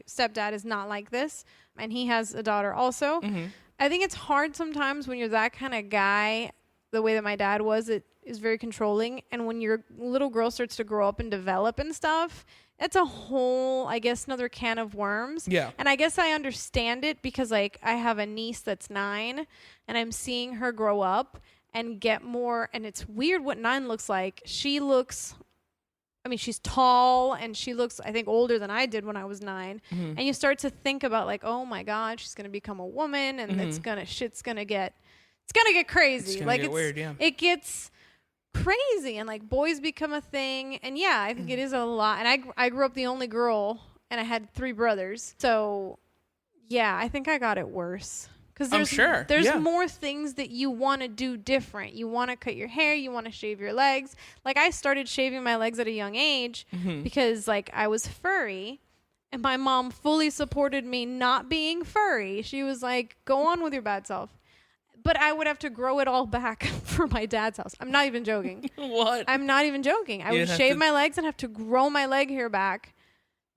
stepdad is not like this, and he has a daughter also. Mm-hmm. I think it's hard sometimes when you're that kind of guy, the way that my dad was, it is very controlling. And when your little girl starts to grow up and develop and stuff, it's a whole, I guess, another can of worms. Yeah. And I guess I understand it because, like, I have a niece that's 9, and I'm seeing her grow up and get more. And it's weird what 9 looks like. She looks, I mean, she's tall, and she looks, I think, older than I did when I was 9. Mm-hmm. And you start to think about, like, oh, my God, she's going to become a woman, and shit's going to get crazy. It's going to get weird, yeah. It gets crazy, and like boys become a thing, and yeah, I think it is a lot. And I grew up the only girl, and I had 3 brothers, so yeah, I think I got it worse Because I'm sure. There's more things that you want to do different. You want to cut your hair. You want to shave your legs. Like, I started shaving my legs at a young age because, like, I was furry. And my mom fully supported me not being furry. She was like, go on with your bad self. But I would have to grow it all back for my dad's house. I'm not even joking. What? I'm not even joking. I would shave my legs and have to grow my leg hair back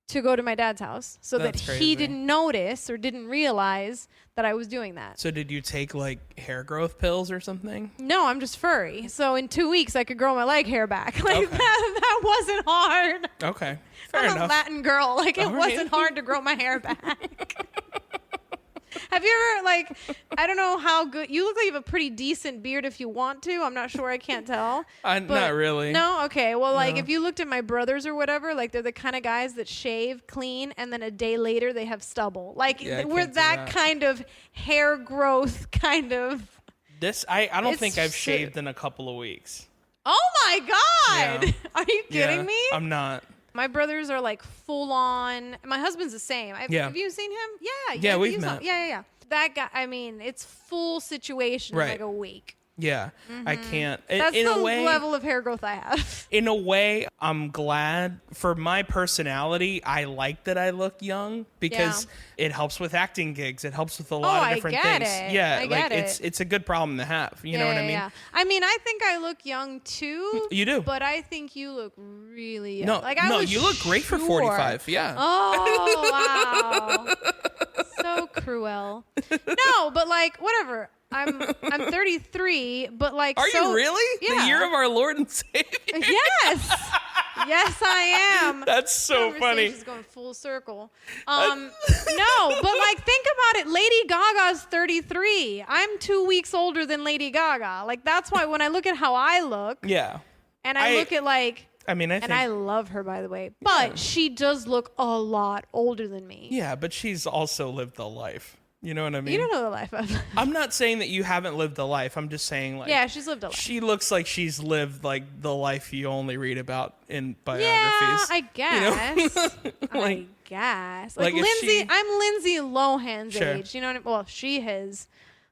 to go to my dad's house so that he didn't notice or didn't realize that I was doing that. So did you take like hair growth pills or something? No, I'm just furry. So in 2 weeks I could grow my leg hair back. Like that wasn't hard. Okay. Fair I'm enough. a Latin girl. Like it wasn't hard to grow my hair back. Have you ever, like, I don't know how good, you look like you have a pretty decent beard if you want to. I'm not sure. I can't tell. Not really. No? Okay. Well, like, if you looked at my brothers or whatever, like, they're the kind of guys that shave clean and then a day later they have stubble. Like, we're that kind of hair growth kind of. I don't think I've shaved in a couple of weeks. Oh, my God. Yeah. Are you kidding me? I'm not. My brothers are like full on. My husband's the same. Have you seen him? Yeah. Yeah, we've met. Yeah. That guy, I mean, it's full situation in like a week. Yeah, I can't. That's in the a way, level of hair growth I have. In a way, I'm glad for my personality. I like that I look young because it helps with acting gigs. It helps with a lot of different things. Yeah, I get it's a good problem to have. You know what I mean? Yeah. I mean, I think I look young too. You do, but I think you look really young. No, you look great for 45. Yeah. Oh wow, so cruel. No, but like whatever. I'm 33, but like. Are you really? Yeah. The year of our Lord and Savior. Yes. Yes, I am. That's so funny. She's going full circle. No, but like think about it. Lady Gaga's 33. I'm 2 weeks older than Lady Gaga. Like that's why when I look at how I look. Yeah. And I look at like. I mean, and I love her, by the way. But she does look a lot older than me. Yeah, but she's also lived a life. You know what I mean? You don't know the life I've lived. I'm not saying that you haven't lived a life. I'm just saying, like, yeah, she's lived a life. She looks like she's lived like the life you only read about in biographies. Yeah, I guess. You know? I guess. Like Lindsay, I'm Lindsay Lohan's age. You know what I mean? Well, she has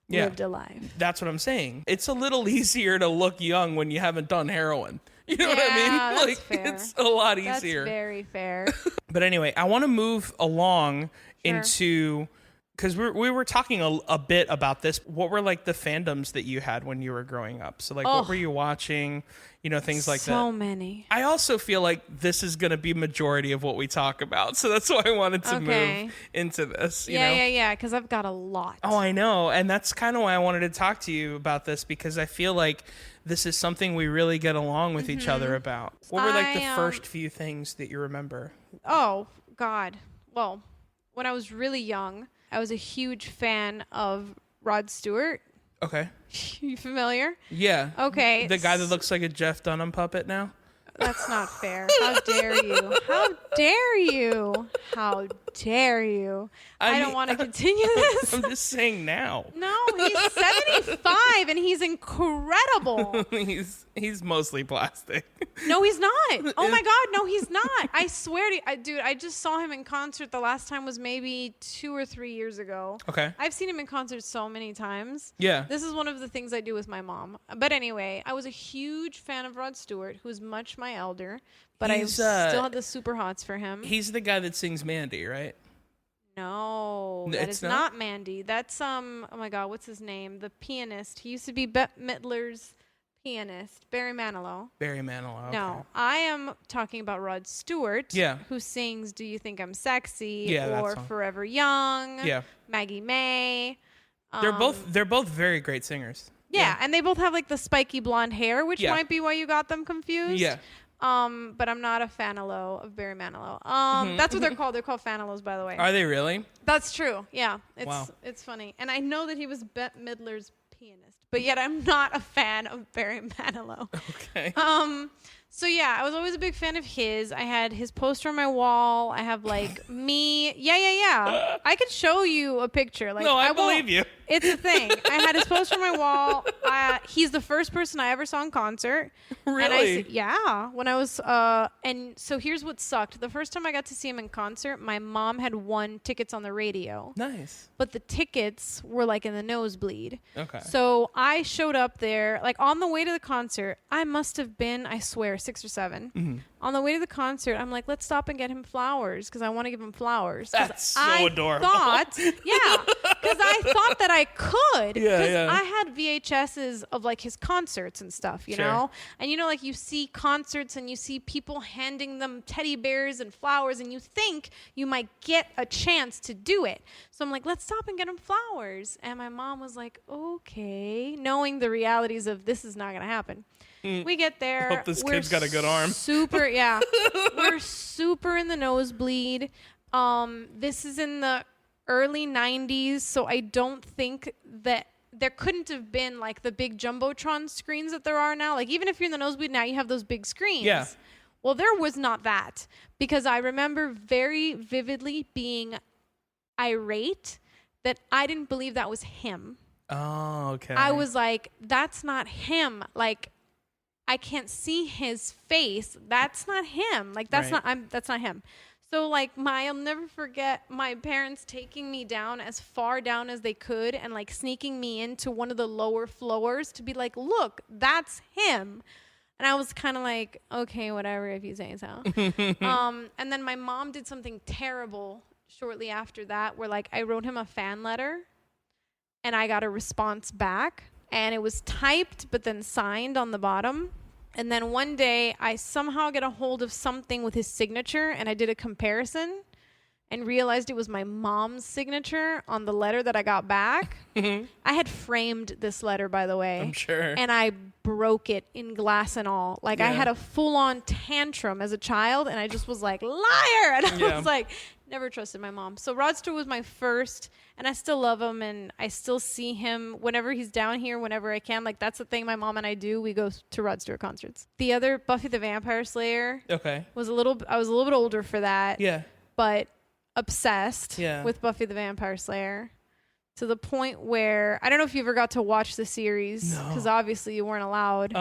lived a life. That's what I'm saying. It's a little easier to look young when you haven't done heroin. You know what I mean? That's like fair. It's a lot easier. That's very fair. But anyway, I want to move along into. Because we were talking a bit about this. What were like the fandoms that you had when you were growing up? So like, what were you watching? You know, things like that. So many. I also feel like this is going to be majority of what we talk about. So that's why I wanted to move into this. You know? Yeah. Because I've got a lot. Oh, I know. And that's kind of why I wanted to talk to you about this, because I feel like this is something we really get along with each other about. What were like the first few things that you remember? Oh, God. Well, when I was really young, I was a huge fan of Rod Stewart. Okay. You familiar? Yeah. Okay. The guy that looks like a Jeff Dunham puppet now? That's not fair. How dare you? How dare you? How dare you? I don't want to continue this. I'm just saying now. No, he's 75 and he's incredible. He's mostly plastic. No, he's not. Oh my God, no, he's not. I swear to you, dude, I just saw him in concert. The last time was maybe 2 or 3 years ago. Okay. I've seen him in concert so many times. Yeah. This is one of the things I do with my mom. But anyway, I was a huge fan of Rod Stewart, who's much my elder, but I still had the super hots for him. He's the guy that sings Mandy, right? No, that is not Mandy. That's oh my God, what's his name? The pianist. He used to be Bette Midler's pianist, Barry Manilow. Barry Manilow. Okay. No, I am talking about Rod Stewart. Yeah. Who sings "Do You Think I'm Sexy?" Yeah, or "Forever Young." Yeah. Maggie May. They're both very great singers. Yeah, and they both have like the spiky blonde hair, which might be why you got them confused. Yeah. But I'm not a fanalo of Barry Manilow. That's what they're called. They're called fanalos, by the way. Are they really? That's true. Yeah. It's funny. And I know that he was Bette Midler's pianist, but yet I'm not a fan of Barry Manilow. Okay. So yeah, I was always a big fan of his. I had his poster on my wall. I have like me. Yeah. I could show you a picture. Like, no, I believe you. It's a thing. I had his poster on my wall. He's the first person I ever saw in concert. Really? Yeah. When I was, and so here's what sucked. The first time I got to see him in concert, my mom had won tickets on the radio. Nice. But the tickets were like in the nosebleed. Okay. So I showed up there, like on the way to the concert. I must have been, I swear, 6 or 7. Mm-hmm. On the way to the concert, I'm like, let's stop and get him flowers because I want to give him flowers. That's so adorable. Because I thought that I could. Yeah. I had VHSs of like his concerts and stuff, you know? And you know, like you see concerts and you see people handing them teddy bears and flowers and you think you might get a chance to do it. So I'm like, let's stop and get him flowers. And my mom was like, okay, knowing the realities of this is not going to happen. We get there. Hope this kid's got a good arm. We're super in the nosebleed. This is in the early 90s, so I don't think that there couldn't have been like the big Jumbotron screens that there are now. Like even if you're in the nosebleed now, you have those big screens. Yeah. Well, there was not that because I remember very vividly being irate that I didn't believe that was him. Oh, okay. I was like, that's not him. Like, I can't see his face. That's not him. Like, that's not him. So, like, I'll never forget my parents taking me down as far down as they could and, like, sneaking me into one of the lower floors to be like, look, that's him. And I was kind of like, okay, whatever, if you say so. And then my mom did something terrible shortly after that where, like, I wrote him a fan letter and I got a response back. And it was typed but then signed on the bottom. And then one day I somehow get a hold of something with his signature and I did a comparison and realized it was my mom's signature on the letter that I got back. I had framed this letter, by the way. I'm sure. And I broke it in glass and all. Like I had a full-on tantrum as a child and I just was like, liar! And I was like, never trusted my mom. So Rod Stewart was my first, and I still love him, and I still see him whenever he's down here, whenever I can. Like, that's the thing my mom and I do. We go to Rod Stewart concerts. The other, Buffy the Vampire Slayer. Okay. I was a little bit older for that. Yeah. But obsessed with Buffy the Vampire Slayer. To the point where, I don't know if you ever got to watch the series, because obviously you weren't allowed.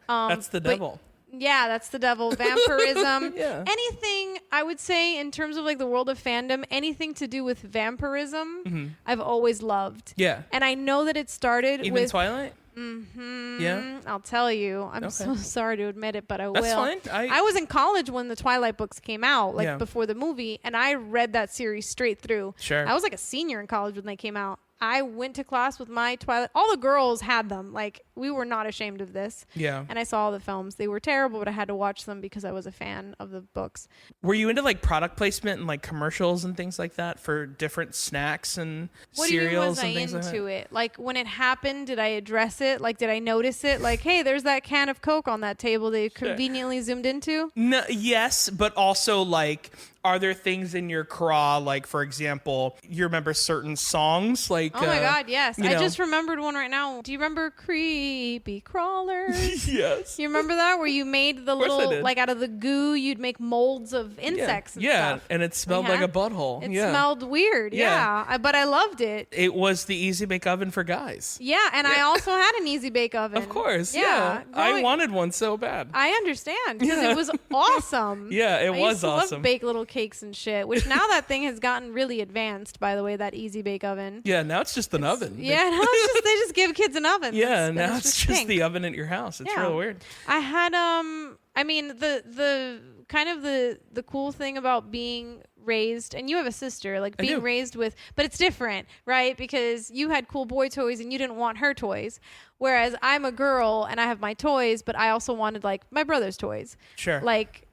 That's the devil. Yeah, that's the devil. Vampirism. Anything, I would say, in terms of like the world of fandom, anything to do with vampirism, I've always loved. Yeah. And I know that it started Even with Twilight? Yeah. I'll tell you. I'm so sorry to admit it, but I will. That's fine. I was in college when the Twilight books came out, like before the movie, and I read that series straight through. Sure. I was like a senior in college when they came out. I went to class with my Twilight. All the girls had them. Like, we were not ashamed of this. Yeah. And I saw all the films. They were terrible, but I had to watch them because I was a fan of the books. Were you into like product placement and like commercials and things like that for different snacks and cereals and things like that? What do you mean was I into it? Like, when it happened, did I address it? Like, did I notice it? Like, hey, there's that can of Coke on that table they conveniently zoomed into? No, yes, but also like, are there things in your craw, like, for example, you remember certain songs? Like, oh my God, yes. I know. just remembered one right now. Do you remember Creepy Crawlers? Yes. You remember that? Where you made the little, like, out of the goo, you'd make molds of insects and stuff. And it smelled like a butthole. It smelled weird, but I loved it. It was the Easy Bake Oven for guys. Yeah, and I also had an Easy Bake Oven. Of course, yeah. I wanted one so bad. I understand, because it was awesome. It was I used to awesome. love bake little cakes and shit, which now that thing has gotten really advanced, by the way, that Easy Bake Oven. Yeah, now it's just an oven. Yeah, now it's just, they just give kids an oven. Yeah, now it's just the oven at your house. It's real weird. I had, I mean, the kind of the cool thing about being raised, and you have a sister, like being raised with, but it's different, right? Because you had cool boy toys and you didn't want her toys. Whereas I'm a girl and I have my toys, but I also wanted like my brother's toys. Sure. Like,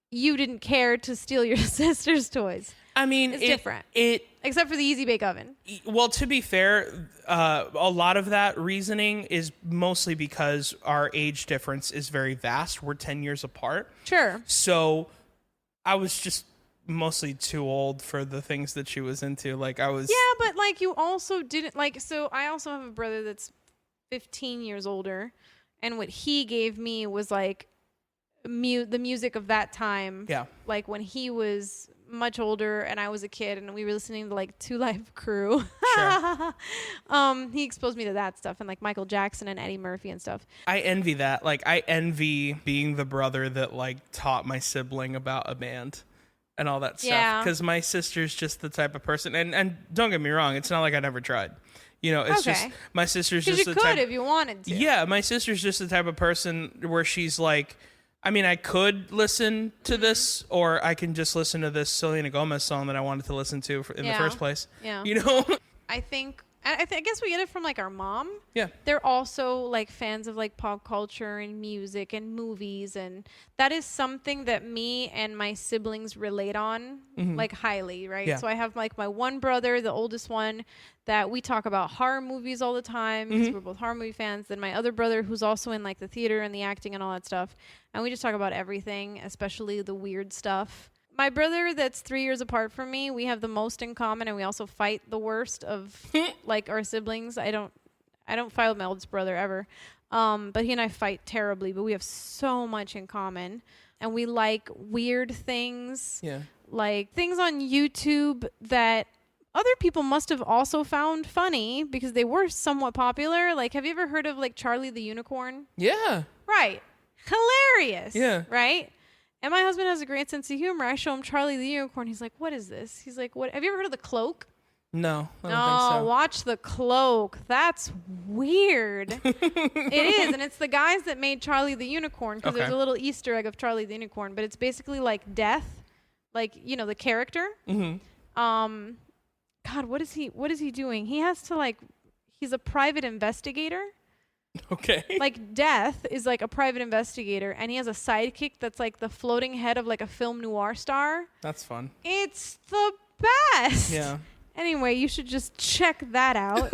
you didn't care to steal your sister's toys. I mean, it's different. Except for the Easy Bake Oven. Well, to be fair, a lot of that reasoning is mostly because our age difference is very vast. We're 10 years apart. Sure. So I was just mostly too old for the things that she was into. Like, I was... Yeah, but like, you also didn't like... So I also have a brother that's 15 years older, and what he gave me was like the music of that time. Yeah. Like when he was much older and I was a kid and we were listening to like Two Live Crew. Sure. He exposed me to that stuff and like Michael Jackson and Eddie Murphy and stuff. I envy that. Like, I envy being the brother that like taught my sibling about a band and all that stuff. Yeah. Because my sister's just the type of person, and don't get me wrong, it's not like I never tried. You know, it's just my sister's just you the type. could if you wanted to. Yeah, my sister's just the type of person where she's like, I mean, I could listen to this, or I can just listen to this Selena Gomez song that I wanted to listen to in the first place. Yeah. You know? I guess we get it from like our mom. Yeah. They're also like fans of like pop culture and music and movies, and that is something that me and my siblings relate on like highly, right? Yeah. So I have like my one brother, the oldest one, that we talk about horror movies all the time because we're both horror movie fans. Then my other brother, who's also in like the theater and the acting and all that stuff, and we just talk about everything, especially the weird stuff. My brother that's 3 years apart from me, we have the most in common, and we also fight the worst of like our siblings. I don't fight with my oldest brother ever. But he and I fight terribly, but we have so much in common. And we like weird things. Yeah. Like things on YouTube that other people must have also found funny because they were somewhat popular. Like, have you ever heard of like Charlie the Unicorn? Yeah. Right. Hilarious. Yeah. Right? And my husband has a great sense of humor. I show him Charlie the Unicorn. He's like, what is this? He's like, what? Have you ever heard of The Cloak? No, I don't think so. Watch The Cloak. That's weird. It is. And it's the guys that made Charlie the Unicorn, because there's a little Easter egg of Charlie the Unicorn. But it's basically like death, like, you know, the character. God, what is he doing? He has to like, he's a private investigator. Okay. Like Death is like a private investigator, and he has a sidekick that's like the floating head of like a film noir star. That's fun. It's the best. Yeah. Anyway, you should just check that out.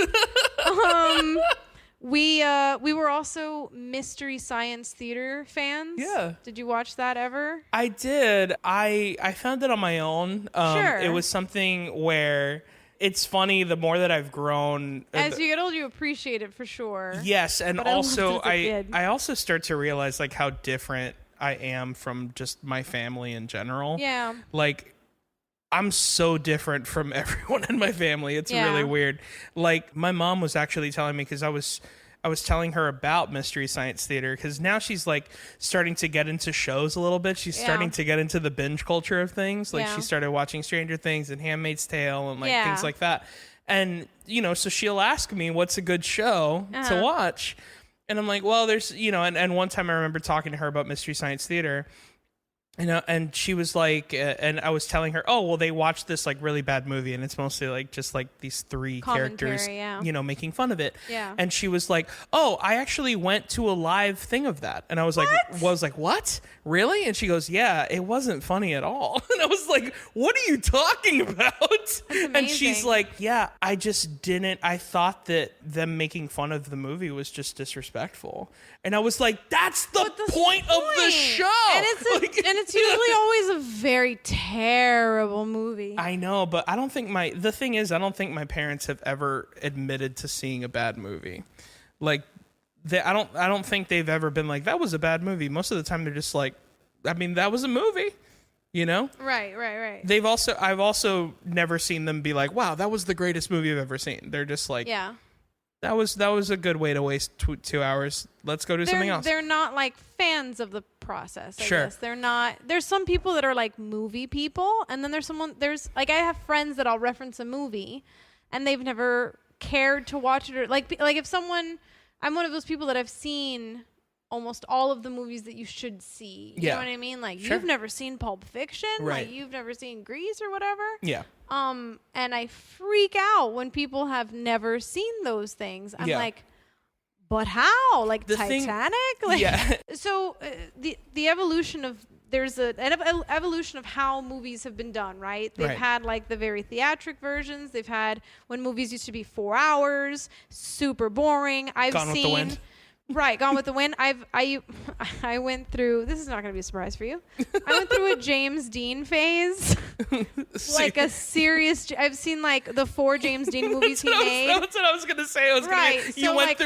We were also Mystery Science Theater fans. Yeah. Did you watch that ever? I did. I found it on my own. Sure. It was something where it's funny, the more that I've grown. As you get older, you appreciate it for sure. Yes, and But also I also start to realize like how different I am from just my family in general. Yeah. Like, I'm so different from everyone in my family. It's really weird. Like, my mom was actually telling me, because I was telling her about Mystery Science Theater, because now she's like starting to get into shows a little bit. She's starting to get into the binge culture of things. Like she started watching Stranger Things and Handmaid's Tale and like things like that. And, you know, so she'll ask me what's a good show to watch. And I'm like, well, there's, you know, and one time I remember talking to her about Mystery Science Theater. You know, and she was like, and I was telling her, oh, well, they watched this like really bad movie, and it's mostly like just like these three characters, you know, making fun of it. Yeah. And she was like, oh, I actually went to a live thing of that, and I was like, what? Really? And she goes, yeah, it wasn't funny at all. And I was like, what are you talking about? And she's like, yeah, I just didn't. I thought that them making fun of the movie was just disrespectful. And I was like, that's the point of the show. And it's usually always a very terrible movie. I know, but I don't think the thing is, I don't think my parents have ever admitted to seeing a bad movie. Like, I don't think they've ever been like, that was a bad movie. Most of the time they're just like, I mean, that was a movie, you know? Right. I've also never seen them be like, wow, that was the greatest movie I've ever seen. They're just like, yeah. That was a good way to waste 2 hours. Let's go do something else. They're not like fans of the process. I Sure. guess. They're not. There's some people that are like movie people, and then there's like I have friends that I'll reference a movie, and they've never cared to watch it, or like if someone, I'm one of those people that I've seen almost all of the movies that you should see. You know what I mean? Like, you've never seen Pulp Fiction, right? Like you've never seen Grease or whatever. Yeah. And I freak out when people have never seen those things. I'm like, but how? Like the Titanic? So the evolution of there's an evolution of how movies have been done, right? They've had like the very theatric versions. They've had when movies used to be 4 hours, super boring. I've Gone with the Wind. Right, Gone with the Wind. I went through. This is not going to be a surprise for you. I went through a James Dean phase, like a serious. I've seen like the 4 James Dean movies he made. That's what I was going to say. Right, you went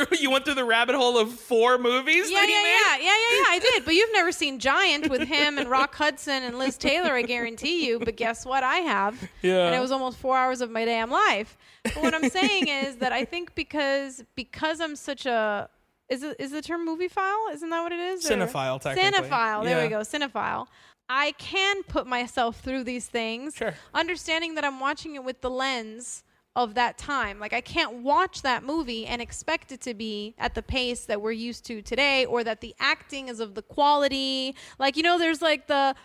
through the rabbit hole of 4 movies. Yeah, I did. But you've never seen Giant with him and Rock Hudson and Liz Taylor, I guarantee you. But guess what? I have. Yeah. And it was almost 4 hours of my damn life. But what I'm saying is that I think because I'm such a is the term moviephile? Isn't that what it is? Cinephile, technically. Cinephile. There we go. Cinephile. I can put myself through these things, sure, understanding that I'm watching it with the lens of that time. Like, I can't watch that movie and expect it to be at the pace that we're used to today, or that the acting is of the quality. Like, there's like the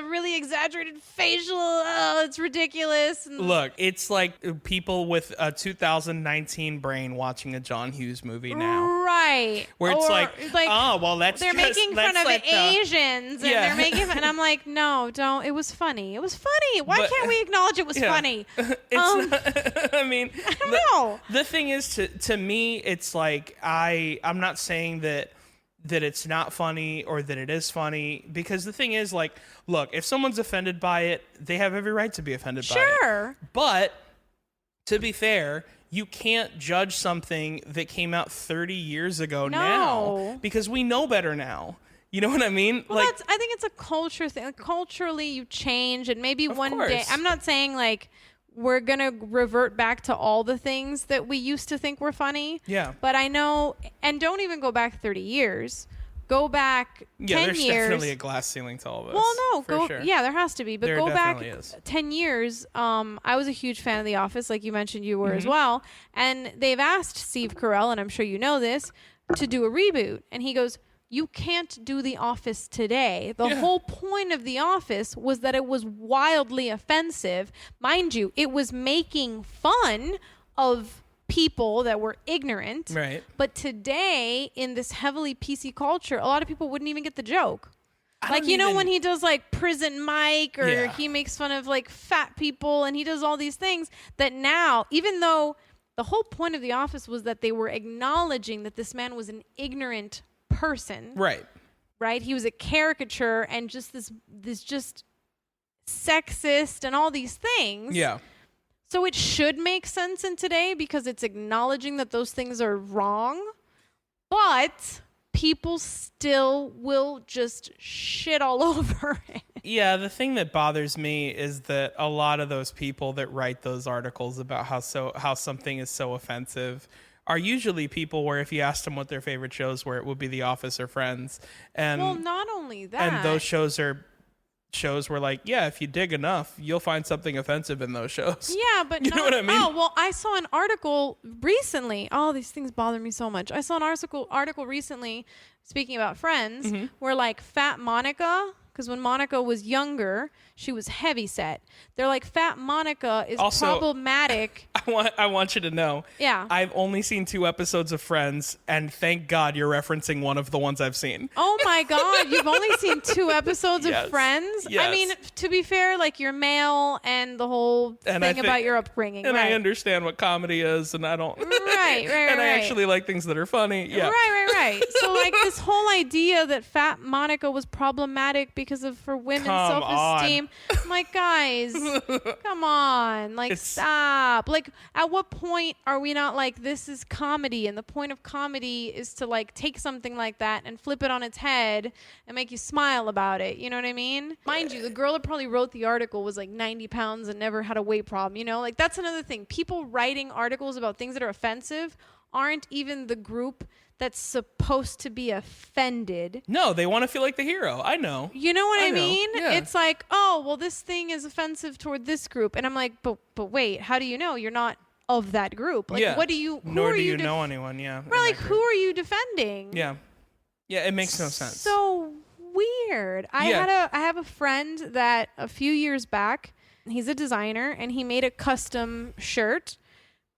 really exaggerated facial, it's ridiculous. And look, it's like people with a 2019 brain watching a John Hughes movie now. Right. Where it's like, oh, well, they're making fun of Asians, and they're making fun, and I'm like, no, don't. It was funny. It was funny. Why can't we acknowledge it was funny? I mean, I don't know. The thing is, to me, it's like, I'm not saying that it's not funny or that it is funny, because the thing is, like, look, if someone's offended by it, they have every right to be offended by it. Sure. But to be fair, you can't judge something that came out 30 years ago now, because we know better now. You know what I mean? Well, I think it's a culture thing. Like, culturally, you change, and maybe one day. I'm not saying like we're gonna revert back to all the things that we used to think were funny. Yeah. But I know, and don't even go back 30 years. Go back 10 years. Yeah, there's definitely a glass ceiling to all this. Well, no, sure. Yeah, there has to be. But there go back is. 10 years. I was a huge fan of The Office, like you mentioned you were as well. And they've asked Steve Carell, and I'm sure you know this, to do a reboot. And he goes, you can't do The Office today. The whole point of The Office was that it was wildly offensive. Mind you, it was making fun of people that were ignorant. Right. But today, in this heavily PC culture, a lot of people wouldn't even get the joke. Like, when he does like Prison Mike, or he makes fun of like fat people, and he does all these things that now, even though the whole point of The Office was that they were acknowledging that this man was an ignorant person, right, he was a caricature and just this just sexist and all these things. So it should make sense in today, because it's acknowledging that those things are wrong, but people still will just shit all over it. Yeah, the thing that bothers me is that a lot of those people that write those articles about how something is so offensive are usually people where if you asked them what their favorite shows were, it would be The Office or Friends. And well, not only that. And those shows are shows where, like, yeah, if you dig enough, you'll find something offensive in those shows. Yeah, but you know what I mean? Oh, well, I saw an article recently. Oh, these things bother me so much. I saw an article recently, speaking about Friends, where, like, Fat Monica, because when Monica was younger, she was heavy set. They're like, Fat Monica is also problematic. I want you to know. Yeah. I've only seen 2 episodes of Friends, and thank God you're referencing one of the ones I've seen. Oh my God. You've only seen 2 episoes yes. of Friends? Yes. I mean, to be fair, like, you're male and the whole thing about your upbringing. And right. I understand what comedy is, and I don't. Right. And I actually like things that are funny. Yeah. Right. So, like, this whole idea that Fat Monica was problematic because of her women's self-esteem. I'm like, guys, come on. Like, stop. Like, at what point are we not like, this is comedy, and the point of comedy is to, like, take something like that and flip it on its head and make you smile about it. You know what I mean? Mind you, the girl that probably wrote the article was like 90 pounds and never had a weight problem. You know, like, that's another thing. People writing articles about things that are offensive aren't even the group that's supposed to be offended. No, they want to feel like the hero. I know. You know what I mean? Yeah. It's like, oh, well, this thing is offensive toward this group. And I'm like, but wait, how do you know? You're not of that group. Like, what do you... Nor do you know anyone, yeah. Right, like, who are you defending? Yeah. Yeah, it makes no sense. So weird. I have a friend that a few years back, he's a designer, and he made a custom shirt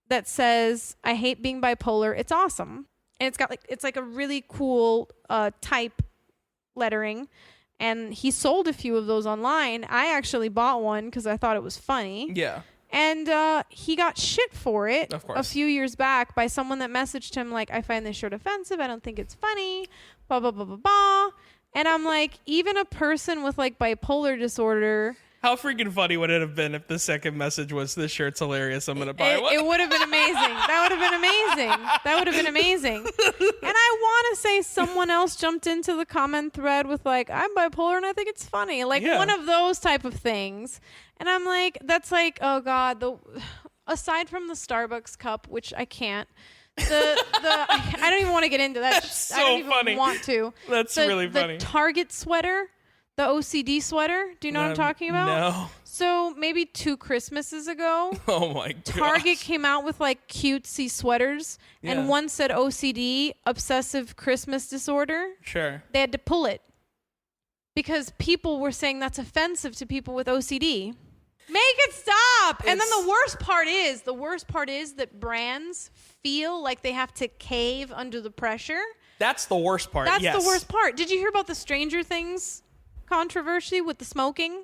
that says, I hate being bipolar. It's awesome. And it's got it's like a really cool type lettering. And he sold a few of those online. I actually bought one because I thought it was funny. Yeah. And he got shit for it Of course. a few years back by someone that messaged him like, I find this shirt offensive. I don't think it's funny. Blah, blah, blah, blah, blah. And I'm like, even a person with like bipolar disorder. How freaking funny would it have been if the second message was, this shirt's hilarious, I'm going to buy one? It would have been amazing. That would have been amazing. That would have been amazing. And I want to say someone else jumped into the comment thread with like, I'm bipolar and I think it's funny. Like one of those type of things. And I'm like, that's like, oh God, aside from the Starbucks cup, which I can't, I don't even want to get into that. That's so I don't even funny. want to. That's really funny. The Target sweater. The OCD sweater. Do you know what I'm talking about? No. So maybe 2 Christmases ago, Oh my god. Target came out with like cutesy sweaters, and one said OCD, obsessive Christmas disorder. Sure. They had to pull it because people were saying that's offensive to people with OCD. Make it stop. And then the worst part is that brands feel like they have to cave under the pressure. That's the worst part. That's yes. the worst part. Did you hear about the Stranger Things controversy with the smoking?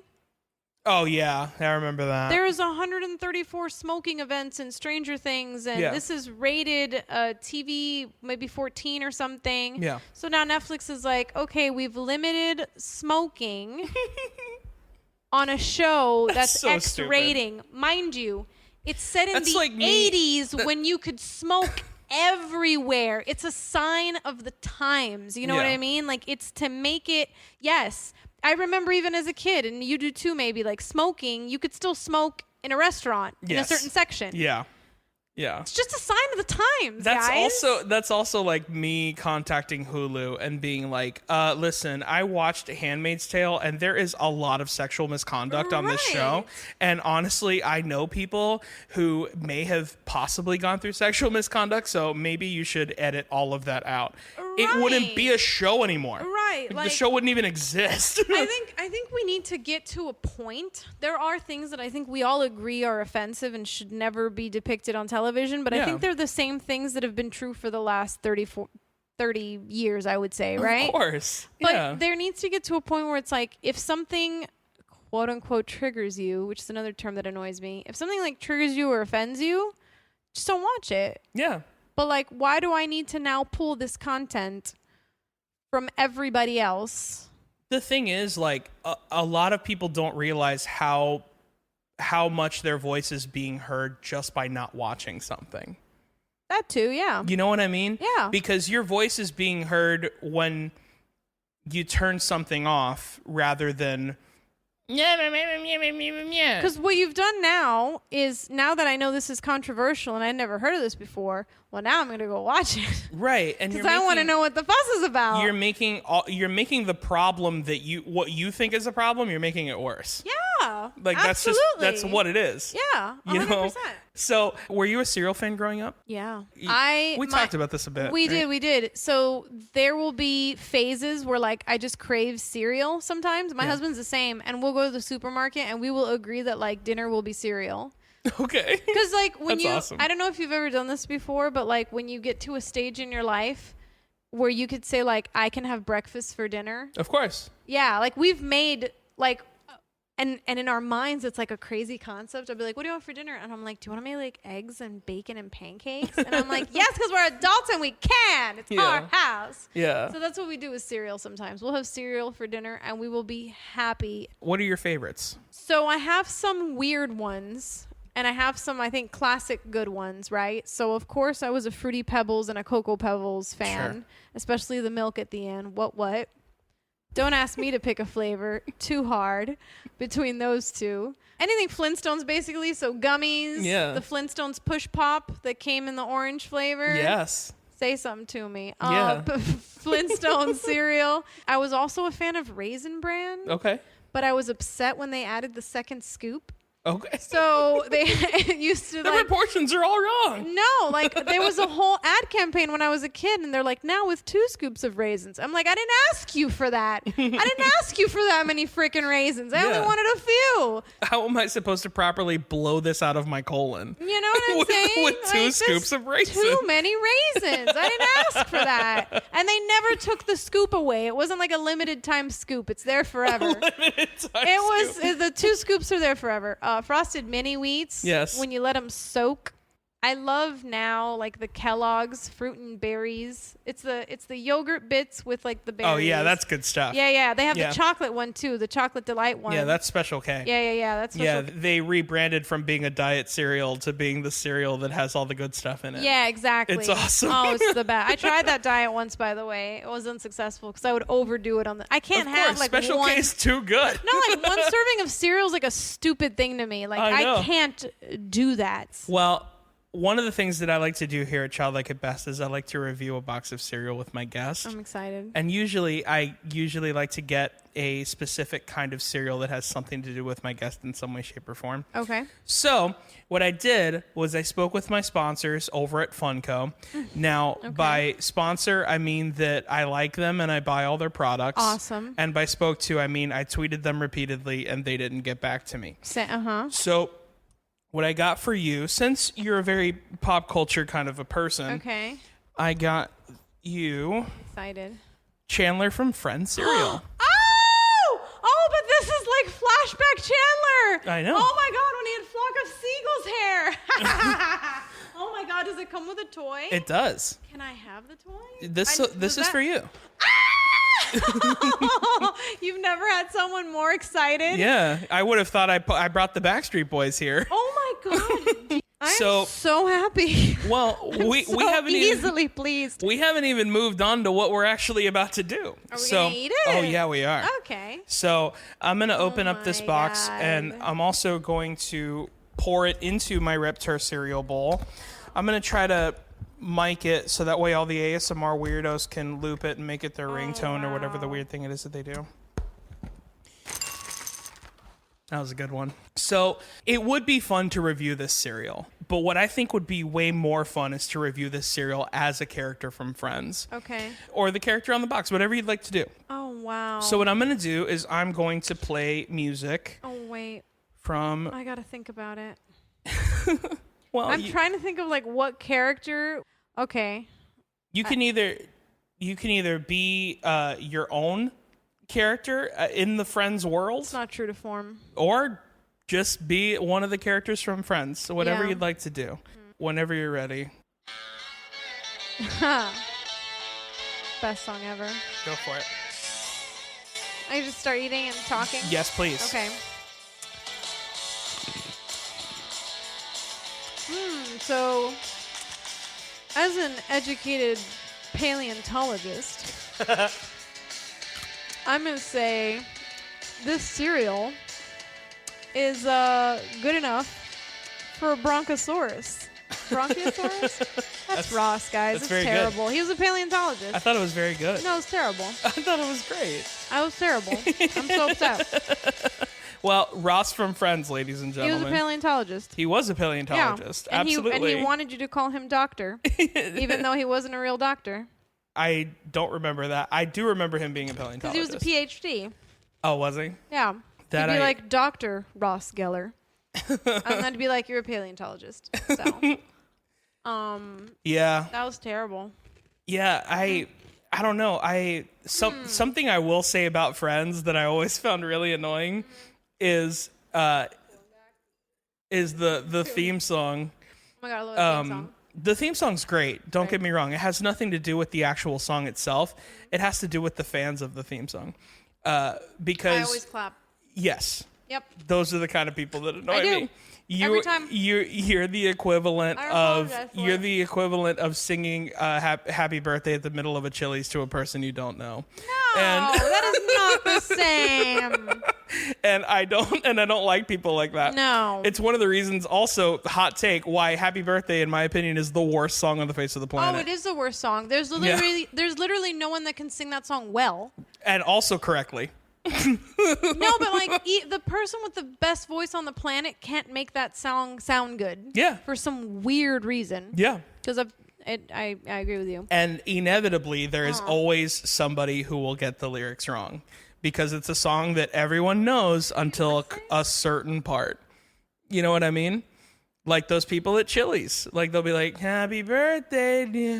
Oh yeah, I remember that. There is 134 smoking events in Stranger Things, and this is rated TV maybe 14 or something. Yeah. So now Netflix is like, okay, we've limited smoking on a show that's so X stupid. rating. Mind you, it's set in That's the like me- 80s when you could smoke everywhere. It's a sign of the times. You know what I mean? Like, it's to make it, yes. I remember even as a kid, and you do too maybe, like smoking, you could still smoke in a restaurant in a certain section. Yeah. Yeah. It's just a sign of the times, That's also like me contacting Hulu and being like, listen, I watched Handmaid's Tale and there is a lot of sexual misconduct on this show. And honestly, I know people who may have possibly gone through sexual misconduct, so maybe you should edit all of that out. It wouldn't be a show anymore. Right. Like, the show wouldn't even exist. I think we need to get to a point. There are things that I think we all agree are offensive and should never be depicted on television, but I think they're the same things that have been true for the last 30 years, I would say, right? Of course. But there needs to get to a point where it's like, if something quote unquote triggers you, which is another term that annoys me, if something like triggers you or offends you, just don't watch it. Yeah. But like, why do I need to now pull this content from everybody else? The thing is, like, a lot of people don't realize how much their voice is being heard just by not watching something. That too, yeah. You know what I mean? Yeah. Because your voice is being heard when you turn something off rather than... Because what you've done now is, now that I know this is controversial and I never heard of this before, well, now I'm going to go watch it. Right. And because I want to know what the fuss is about. You're making the problem that what you think is a problem, you're making it worse. Yeah. Like, absolutely. that's what it is. Yeah. 100%. You know? So, were you a cereal fan growing up? Yeah. We talked about this a bit. We did. So there will be phases where like I just crave cereal sometimes. My husband's the same, and we'll go to the supermarket and we will agree that like dinner will be cereal. Okay. Because like when awesome. I don't know if you've ever done this before, but like when you get to a stage in your life where you could say like, I can have breakfast for dinner. Of course. Yeah. Like we've made like, and in our minds, it's like a crazy concept. I'll be like, what do you want for dinner? And I'm like, do you want to make like eggs and bacon and pancakes? And I'm like, yes, because we're adults and we can. It's our house. Yeah. So that's what we do with cereal sometimes. We'll have cereal for dinner and we will be happy. What are your favorites? So I have some weird ones and I have some, I think, classic good ones, right? So, of course, I was a Fruity Pebbles and a Cocoa Pebbles fan, especially the milk at the end. What? Don't ask me to pick a flavor. Too hard between those two. Anything Flintstones, basically. So gummies. Yeah. The Flintstones Push Pop that came in the orange flavor. Yes. Say something to me. Yeah. Flintstones cereal. I was also a fan of Raisin Bran. Okay. But I was upset when they added the second scoop. Okay. So they used to the proportions are all wrong. No, like there was a whole ad campaign when I was a kid and they're like, now with 2 scoops of raisins. I'm like, I didn't ask you for that. I didn't ask you for that many freaking raisins. I only wanted a few. How am I supposed to properly blow this out of my colon? You know what I'm saying? With 2 scoops of raisins. Too many raisins. I didn't ask for that. And they never took the scoop away. It wasn't like a limited time scoop. It's there forever. Limited time It was the 2 scoops are there forever. Frosted Mini Wheats. Yes. When you let them soak. I love now like the Kellogg's fruit and berries. It's the yogurt bits with like the berries. Oh yeah, that's good stuff. Yeah. They have the chocolate one too, the chocolate delight one. Yeah, that's Special K. Yeah. That's Special K. They rebranded from being a diet cereal to being the cereal that has all the good stuff in it. Yeah, exactly. It's awesome. Oh, it's the best. I tried that diet once, by the way. It was unsuccessful because I would overdo it on the. I can't have like Special one. K is too good. No, like one serving of cereal is like a stupid thing to me. Like I can't do that. Well, one of the things that I like to do here at Childlike at Best is I like to review a box of cereal with my guests. I'm excited. And I usually like to get a specific kind of cereal that has something to do with my guest in some way, shape, or form. Okay. So what I did was I spoke with my sponsors over at Funko. Now, by sponsor, I mean that I like them and I buy all their products. Awesome. And by spoke to, I mean I tweeted them repeatedly and they didn't get back to me. So what I got for you, since you're a very pop culture kind of a person, I got you excited. Chandler from Friends cereal. Oh, but this is like flashback Chandler. I know. Oh my God, when he had Flock of Seagulls hair. Oh my God, does it come with a toy? It does. Can I have the toy? This is for you. You've never had someone more excited? Yeah, I would have thought I brought the Backstreet Boys here. Oh my God. I'm so happy. Well, we haven't easily pleased. We haven't even moved on to what we're actually about to do. Are we gonna eat it? Oh yeah, we are. Okay. So I'm gonna open up this box, and I'm also going to pour it into my Reptar cereal bowl. I'm gonna try to mic it so that way all the ASMR weirdos can loop it and make it their ringtone or whatever the weird thing it is that they do. That was a good one. So it would be fun to review this cereal, but what I think would be way more fun is to review this cereal as a character from Friends. Okay. Or the character on the box, whatever you'd like to do. Oh, wow. So what I'm going to do is I'm going to play music. Oh, wait. From... I got to think about it. Well, I'm trying to think of like what character. Okay. You can either be your own character in the Friends world. It's not true to form. Or just be one of the characters from Friends. So whatever you'd like to do. Whenever you're ready. Best song ever. Go for it. I just start eating and talking? Yes, please. Okay. So, as an educated paleontologist, I'm going to say this cereal is good enough for a bronchosaurus. Bronchiosaurus? That's Ross, guys. That's it's terrible. Good. He was a paleontologist. I thought it was very good. No, it was terrible. I thought it was great. I was terrible. I'm so upset. Well, Ross from Friends, ladies and gentlemen. He was a paleontologist. He was a paleontologist. Yeah. Absolutely. And he wanted you to call him doctor, even though he wasn't a real doctor. I don't remember that. I do remember him being a paleontologist. Because he was a PhD. Oh, was he? Yeah. He'd be like, Dr. Ross Geller. And then it'd be like, you're a paleontologist. So, yeah. That was terrible. Yeah, I don't know. Something I will say about Friends that I always found really annoying is the theme song. Oh my God, I love the theme song. The theme song's great. Don't get me wrong. It has nothing to do with the actual song itself. It has to do with the fans of the theme song. Because I always clap. Yes. Yep. Those are the kind of people that annoy me. Every time. You're the equivalent of singing "Happy Birthday" at the middle of a Chili's to a person you don't know. No, that is not the same. And I don't like people like that. No. It's one of the reasons, also, hot take, why Happy Birthday, in my opinion, is the worst song on the face of the planet. Oh, it is the worst song. There's literally no one that can sing that song well. And also correctly. No, but like the person with the best voice on the planet can't make that song sound good. Yeah. For some weird reason. Yeah. Because I agree with you. And inevitably, there is always somebody who will get the lyrics wrong. Because it's a song that everyone knows until a certain part. You know what I mean? Like those people at Chili's. Like they'll be like, happy birthday, dear.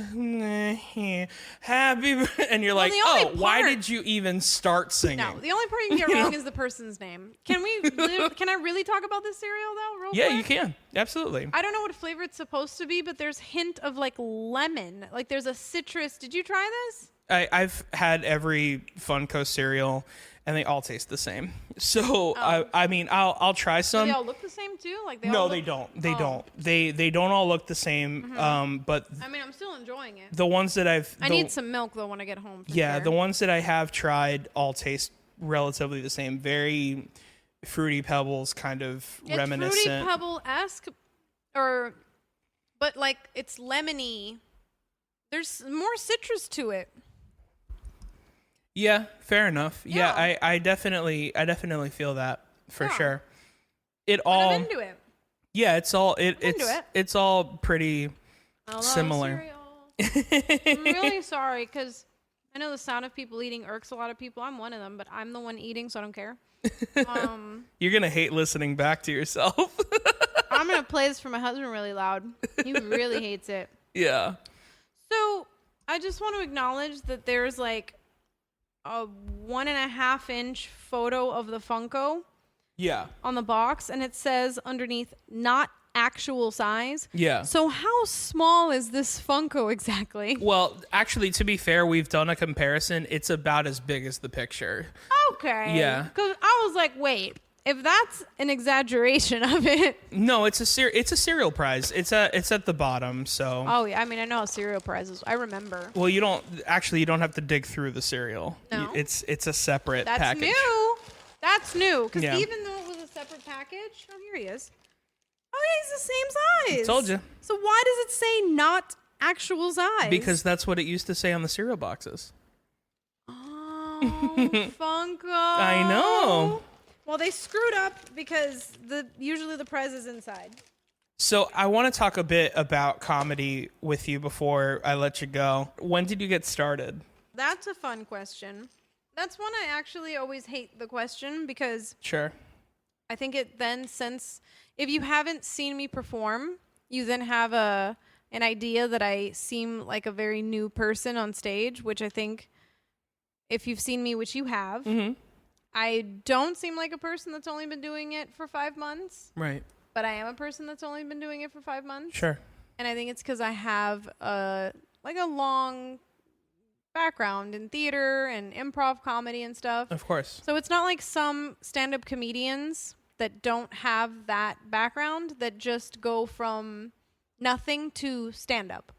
Happy birthday. And you're like, oh, why did you even start singing? No, the only part you can get wrong is the person's name. Can I really talk about this cereal though, real quick? Yeah, you can. Absolutely. I don't know what flavor it's supposed to be, but there's hint of like lemon. Like there's a citrus. Did you try this? I've had every Funko cereal, and they all taste the same. So I mean, I'll try some. Do they all look the same too? Like they no, all they don't. They don't. They don't all look the same. But I mean, I'm still enjoying it. the ones that I need some milk though when I get home. Yeah, the ones that I have tried all taste relatively the same. Very Fruity Pebbles kind of reminiscent. Fruity Pebble-esque, but like it's lemony. There's more citrus to it. Yeah, fair enough. Yeah, I definitely feel that for sure. I'm into it. Yeah, it's all pretty similar. I'm really sorry because I know the sound of people eating irks a lot of people. I'm one of them, but I'm the one eating, so I don't care. You're gonna hate listening back to yourself. I'm gonna play this for my husband really loud. He really hates it. Yeah. So I just want to acknowledge that there's like a 1.5 inch photo of the Funko. Yeah. On the box, and it says underneath, not actual size. Yeah. So how small is this Funko exactly? Well, actually, to be fair, we've done a comparison. It's about as big as the picture. Okay. Yeah. Because I was like, wait, if that's an exaggeration of it. No, it's a cereal prize. It's at the bottom, so. Oh, yeah. I mean, I know cereal prizes. I remember. Well, you don't have to dig through the cereal. No. It's a separate package. That's new. Because Yeah. even though it was a separate package, oh, here he is. Oh, yeah, he's the same size. I told you. So why does it say not actual size? Because that's what it used to say on the cereal boxes. Oh, Funko. I know. Well, they screwed up because usually the prize is inside. So I want to talk a bit about comedy with you before I let you go. When did you get started? That's a fun question. That's one I actually always hate the question because Sure. I think it then, since if you haven't seen me perform, you then have an idea that I seem like a very new person on stage, which I think if you've seen me, which you have, I don't seem like a person that's only been doing it for 5 months. Right. But I am a person that's only been doing it for 5 months. Sure. And I think it's because I have a long background in theater and improv comedy and stuff. Of course. So it's not like some stand-up comedians that don't have that background that just go from nothing to stand-up.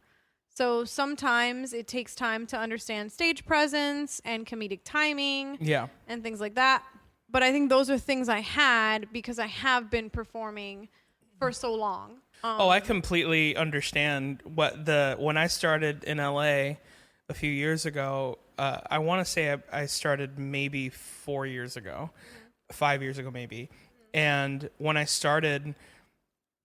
So sometimes it takes time to understand stage presence and comedic timing and things like that. But I think those are things I had because I have been performing for so long. I completely understand when I started in LA a few years ago. I want to say I started maybe 4 years ago, 5 years ago maybe. And when I started,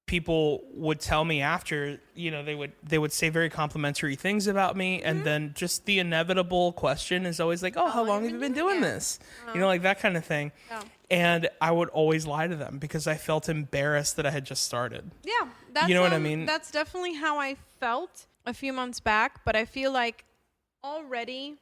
people would tell me after, they would say very complimentary things about me. And then just the inevitable question is always like, oh, how long have you been doing this? Like that kind of thing. Oh. And I would always lie to them because I felt embarrassed that I had just started. Yeah. That's, you know what I mean? That's definitely how I felt a few months back. But I feel like already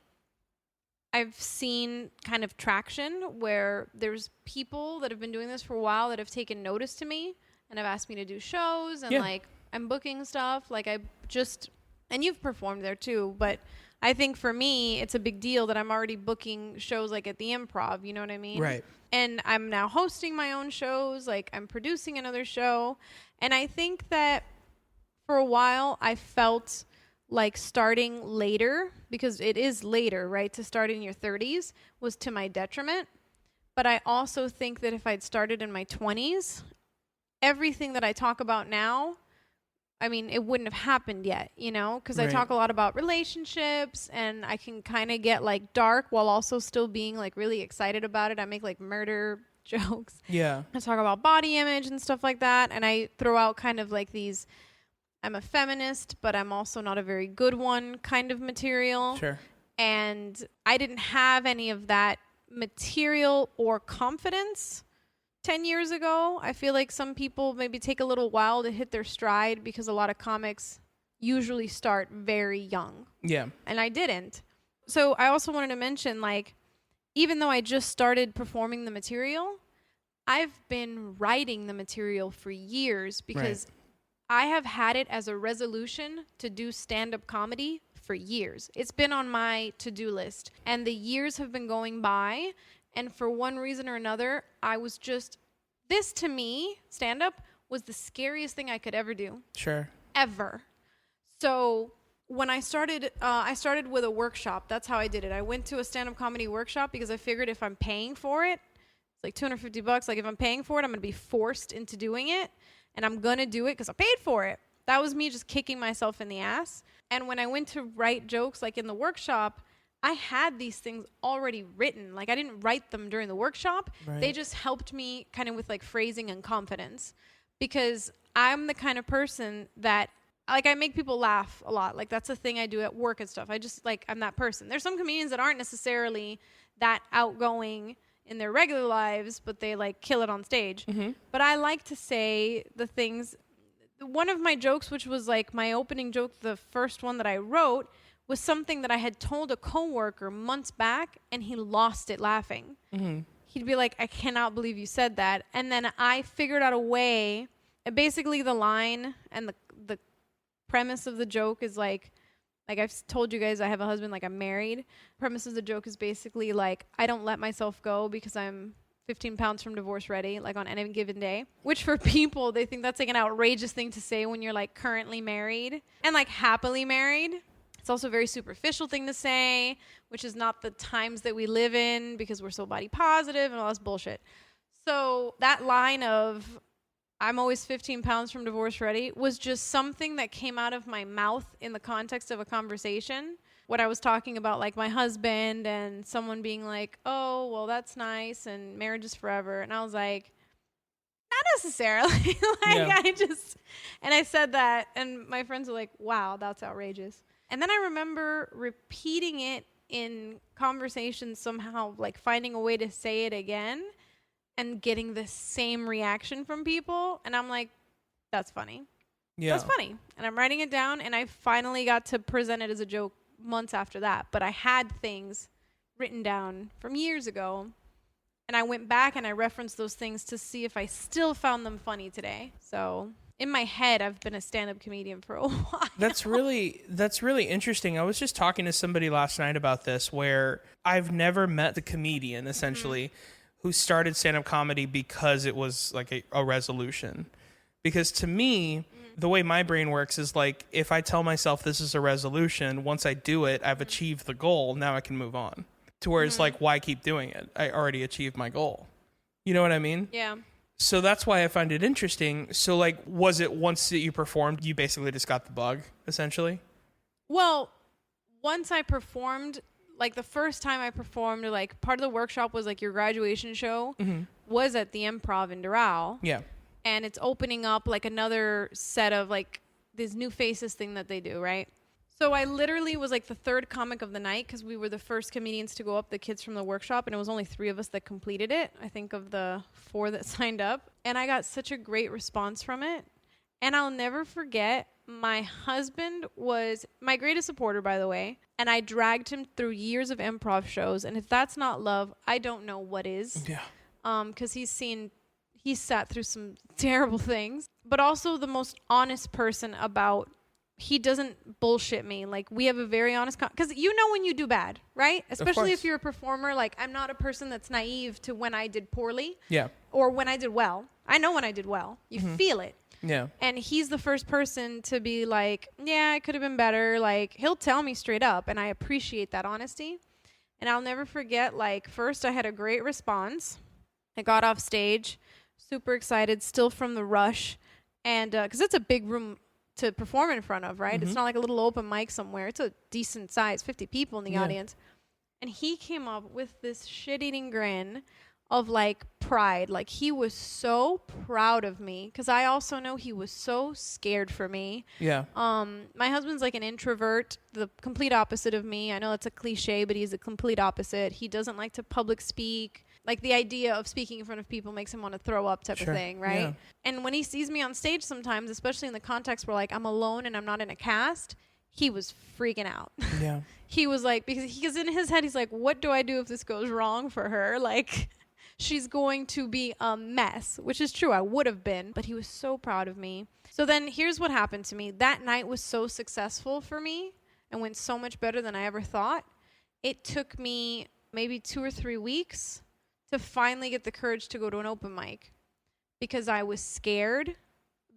I've seen kind of traction where there's people that have been doing this for a while that have taken notice to me and have asked me to do shows and like I'm booking stuff. Like and you've performed there too, but I think for me, it's a big deal that I'm already booking shows like at the Improv, you know what I mean? Right. And I'm now hosting my own shows, like I'm producing another show. And I think that for a while I felt like starting later, because it is later, right, to start in your 30s, was to my detriment. But I also think that if I'd started in my 20s, everything that I talk about now, I mean, it wouldn't have happened yet, because I talk a lot about relationships and I can kind of get like dark while also still being like really excited about it. I make like murder jokes. Yeah. I talk about body image and stuff like that. And I throw out kind of like these, I'm a feminist, but I'm also not a very good one kind of material. Sure. And I didn't have any of that material or confidence 10 years ago. I feel like some people maybe take a little while to hit their stride because a lot of comics usually start very young. Yeah. And I didn't. So I also wanted to mention, like, even though I just started performing the material, I've been writing the material for years because I have had it as a resolution to do stand-up comedy for years. It's been on my to-do list, and the years have been going by, and for one reason or another, I was just, this to me, stand-up, was the scariest thing I could ever do. Sure. Ever. So when I started with a workshop. That's how I did it. I went to a stand-up comedy workshop because I figured if I'm paying for it, it's like $250. Like if I'm paying for it, I'm going to be forced into doing it. And I'm going to do it because I paid for it. That was me just kicking myself in the ass. And when I went to write jokes, like in the workshop, I had these things already written. Like I didn't write them during the workshop. Right. They just helped me kind of with like phrasing and confidence. Because I'm the kind of person that, like, I make people laugh a lot. Like that's a thing I do at work and stuff. I just, like, I'm that person. There's some comedians that aren't necessarily that outgoing in their regular lives, but they like kill it on stage. Mm-hmm. But I like to say the things. One of my jokes, which was like my opening joke, the first one that I wrote, was something that I had told a coworker months back, and he lost it laughing. Mm-hmm. He'd be like, "I cannot believe you said that." And then I figured out a way. Basically, the line and the premise of the joke is like I've told you guys, I have a husband, like I'm married. Premise of the joke is basically like, I don't let myself go because I'm 15 pounds from divorce ready, like on any given day. Which for people, they think that's like an outrageous thing to say when you're like currently married and like happily married. It's also a very superficial thing to say, which is not the times that we live in because we're so body positive and all this bullshit. So that line of, I'm always 15 pounds from divorce ready, was just something that came out of my mouth in the context of a conversation. What I was talking about, like my husband and someone being like, "Oh, well, that's nice, and marriage is forever." And I was like, not necessarily. I said that, and my friends were like, "Wow, that's outrageous." And then I remember repeating it in conversations somehow, like finding a way to say it again. And getting the same reaction from people. And I'm like, that's funny. Yeah. That's funny. And I'm writing it down. And I finally got to present it as a joke months after that. But I had things written down from years ago. And I went back and I referenced those things to see if I still found them funny today. So in my head, I've been a stand-up comedian for a while. That's really interesting. I was just talking to somebody last night about this, where I've never met the comedian, essentially, who started stand-up comedy because it was like a resolution. Because to me, the way my brain works is like, if I tell myself this is a resolution, once I do it, I've achieved the goal. Now I can move on. To where it's like, why keep doing it? I already achieved my goal. You know what I mean? Yeah. So that's why I find it interesting. So like, was it once that you performed, you basically just got the bug, essentially? Well, once I performed, like the first time I performed, like part of the workshop was like your graduation show was at the Improv in Doral. Yeah. And it's opening up like another set of like this new faces thing that they do, right? So I literally was like the third comic of the night because we were the first comedians to go up, the kids from the workshop, and it was only 3 of us that completed it, I think, of the 4 that signed up. And I got such a great response from it. And I'll never forget, my husband was my greatest supporter, by the way, and I dragged him through years of improv shows. And if that's not love, I don't know what is. Yeah. Because he's sat through some terrible things, but also the most honest person about, he doesn't bullshit me. Like, we have a very honest, because you know when you do bad, right? Especially if you're a performer. Like, I'm not a person that's naive to when I did poorly. Yeah. Or when I did well. I know when I did well. You feel it. Yeah. And he's the first person to be like, yeah, it could have been better. Like, he'll tell me straight up, and I appreciate that honesty. And I'll never forget, like, first I had a great response. I got off stage, super excited, still from the rush. And because it's a big room to perform in front of, right? It's not like a little open mic somewhere. It's a decent size, 50 people in the audience. And he came up with this shit-eating grin of like pride. Like, he was so proud of me, because I also know he was so scared for me. Yeah. My husband's like an introvert, the complete opposite of me. I know it's a cliche, but he's a complete opposite. He doesn't like to public speak. Like the idea of speaking in front of people makes him want to throw up type of thing, right? Yeah. And when he sees me on stage sometimes, especially in the context where like I'm alone and I'm not in a cast, he was freaking out. Yeah. He was like, because in his head, he's like, what do I do if this goes wrong for her? Like, she's going to be a mess, which is true. I would have been, but he was so proud of me. So then here's what happened to me. That night was so successful for me and went so much better than I ever thought. It took me maybe 2 or 3 weeks to finally get the courage to go to an open mic because I was scared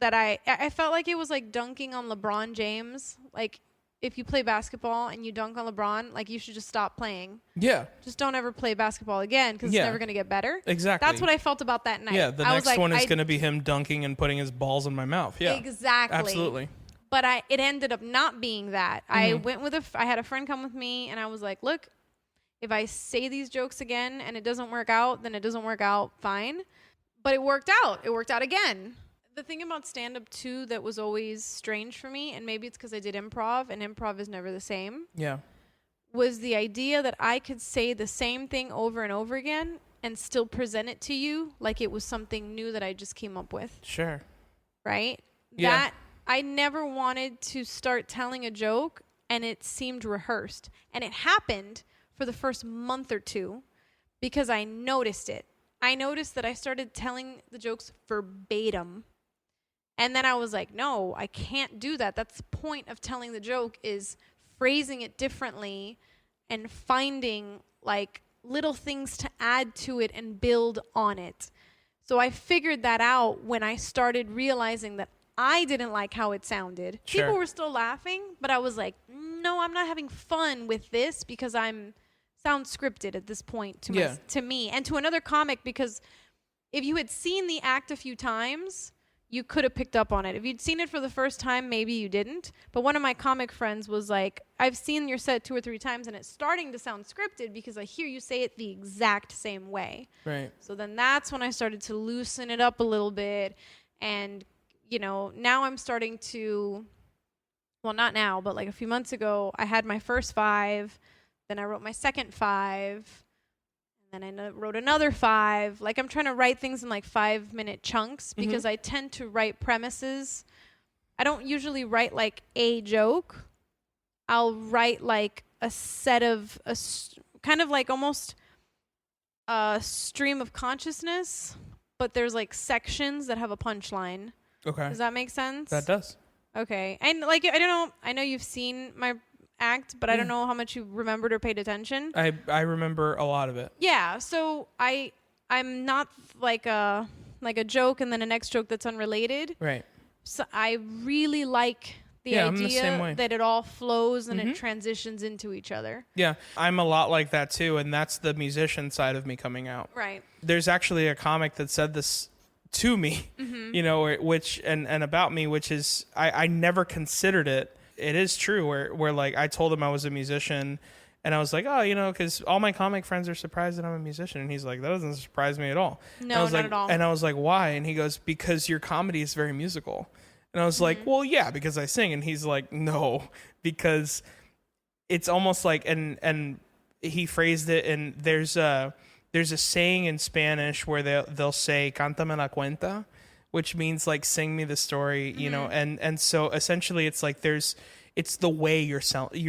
that I felt like it was like dunking on LeBron James. Like, if you play basketball and you dunk on LeBron, like, you should just stop playing. Yeah. Just don't ever play basketball again because it's never going to get better. Exactly. That's what I felt about that night. Yeah, the next one is going to be him dunking and putting his balls in my mouth. Yeah. Exactly. Absolutely. But it ended up not being that. I went with I had a friend come with me, and I was like, look, if I say these jokes again and it doesn't work out, then it doesn't work out, fine. But it worked out. It worked out again. The thing about stand-up, too, that was always strange for me, and maybe it's because I did improv, and improv is never the same, was the idea that I could say the same thing over and over again and still present it to you like it was something new that I just came up with. Sure. Right? Yeah. That I never wanted to start telling a joke, and it seemed rehearsed. And it happened for the first month or two because I noticed it. I noticed that I started telling the jokes verbatim. And then I was like, no, I can't do that. That's the point of telling the joke, is phrasing it differently and finding like little things to add to it and build on it. So I figured that out when I started realizing that I didn't like how it sounded. Sure. People were still laughing, but I was like, no, I'm not having fun with this because sounds scripted at this point to me and to another comic, because if you had seen the act a few times, you could have picked up on it. If you'd seen it for the first time, maybe you didn't. But one of my comic friends was like, I've seen your set 2 or 3 times and it's starting to sound scripted because I hear you say it the exact same way. Right. So then that's when I started to loosen it up a little bit. And, you know, now I'm starting to, well, not now, but like a few months ago, I had my first 5. Then I wrote my second 5. And then I wrote another 5. Like, I'm trying to write things in like 5-minute chunks because I tend to write premises. I don't usually write like a joke. I'll write like a set of kind of like almost a stream of consciousness, but there's like sections that have a punchline. Okay. Does that make sense? That does. Okay. And like, I don't know. I know you've seen my act, but I don't know how much you remembered or paid attention. I remember a lot of it. Yeah, so I'm not like a joke and then a next joke that's unrelated. Right. So I really like the idea that it all flows and it transitions into each other. Yeah, I'm a lot like that too, and that's the musician side of me coming out. Right. There's actually a comic that said this to me, you know, which and about me, which is I never considered it. It is true where like I told him I was a musician and I was like, oh, you know, because all my comic friends are surprised that I'm a musician. And he's like, that doesn't surprise me at all. No, not at all. And I was like, why? And he goes, because your comedy is very musical. And I was like, well, yeah, because I sing. And he's like, no, because it's almost like, and he phrased it, and there's a saying in Spanish where they'll say, cántame la cuenta, which means like sing me the story, you know, and so essentially it's like it's the way you're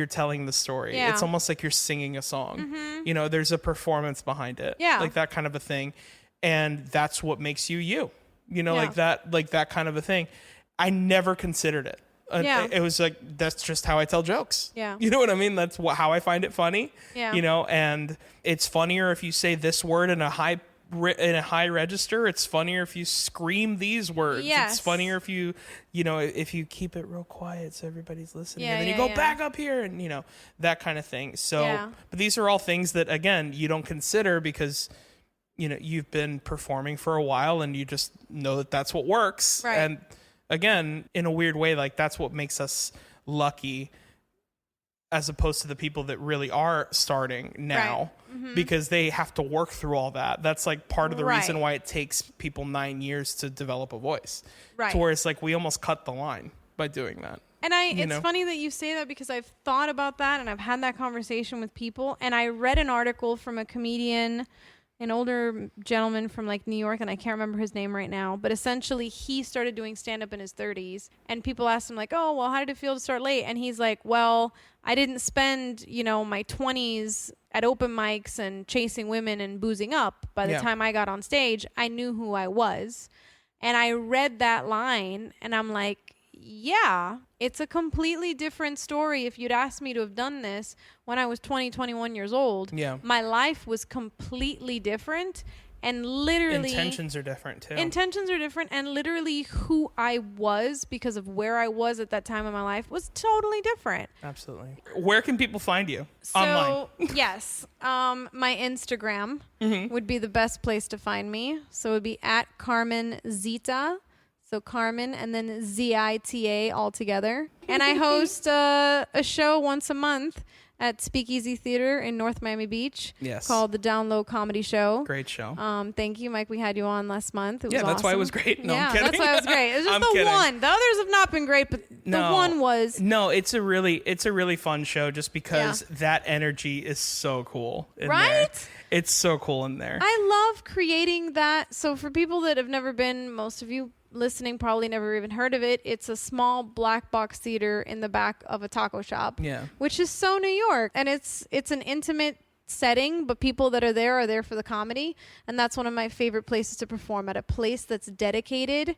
telling the story. Yeah. It's almost like you're singing a song. You know, there's a performance behind it. Yeah. Like that kind of a thing. And that's what makes you. You know, Yeah. like that kind of a thing. I never considered it. Yeah. It was like, that's just how I tell jokes. Yeah. You know what I mean? That's how I find it funny. Yeah. You know, and it's funnier if you say this word in a high register. It's funnier if you scream these words. Yes. It's funnier if you know, if you keep it real quiet so everybody's listening. Yeah, And then you yeah, go yeah. back up here and, you know, that kind of thing. So, Yeah. but these are all things that, again, you don't consider because, you know, you've been performing for a while and you just know that that's what works. Right. And again, in a weird way, like that's what makes us lucky as opposed to the people that really are starting now, because they have to work through all that. That's like part of the reason why it takes people 9 years to develop a voice. Right. To where it's like we almost cut the line by doing that. And it's know? funny that you say that because I've thought about that and I've had that conversation with people. And I read an article from a comedian an older gentleman from like New York, and I can't remember his name right now, but essentially he started doing stand-up in his 30s, and people asked him like, oh, well, how did it feel to start late? And he's like, well, I didn't spend, my 20s at open mics and chasing women and boozing up. By the time I got on stage, I knew who I was. And I read that line, and I'm like, yeah, it's a completely different story. If you'd asked me to have done this when I was 21 years old, my life was completely different. And literally... Intentions are different, too. Intentions are different. And literally who I was because of where I was at that time in my life was totally different. Absolutely. Where can people find you? So, online? Yes. My Instagram would be the best place to find me. So it would be at Carmen Zita. So Carmen and then Zita all together. And I host a show once a month at Speakeasy Theater in North Miami Beach. Yes. Called the Down Low Comedy Show. Great show. Thank you, Mike. We had you on last month. It was that's awesome. why it was great. No, I'm kidding. That's why it was great. It was just kidding. one. The others have not been great, but the one was. No, it's a really fun show just because that energy is so cool. Right? There. It's so cool in there. I love creating that. So for people that have never been, most of you listening probably never even heard of it. It's a small black box theater in the back of a taco shop, which is so New York. And it's an intimate setting, but people that are there for the comedy. And that's one of my favorite places to perform, at a place that's dedicated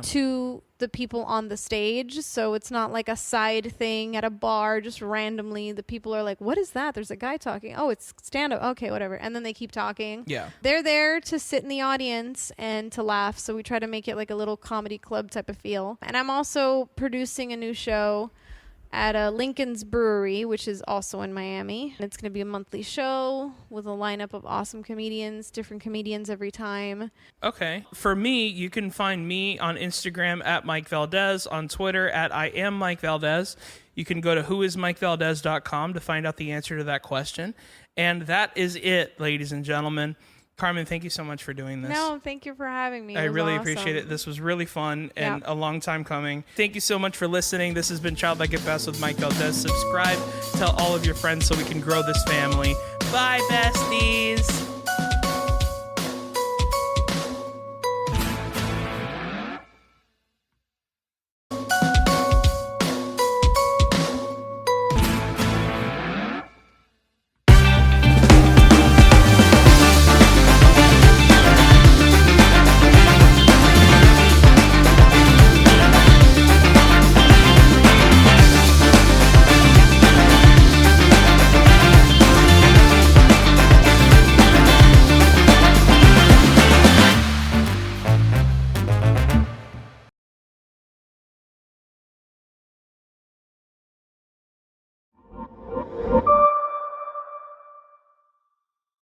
to the people on the stage. So it's not like a side thing at a bar, just randomly. The people are like, what is that? There's a guy talking. Oh, it's stand-up. Okay, whatever. And then they keep talking. Yeah. They're there to sit in the audience and to laugh. So we try to make it like a little comedy club type of feel. And I'm also producing a new show at Lincoln's Brewery, which is also in Miami. It's going to be a monthly show with a lineup of awesome comedians, different comedians every time. Okay. For me, you can find me on Instagram at Mike Valdes, on Twitter at I am Mike Valdes. You can go to whoismikevaldes.com to find out the answer to that question. And that is it, ladies and gentlemen. Carmen, thank you so much for doing this. No, thank you for having me. I really appreciate it. This was really fun and a long time coming. Thank you so much for listening. This has been Childlike at Best with Mike Valdes. Subscribe, tell all of your friends so we can grow this family. Bye, besties.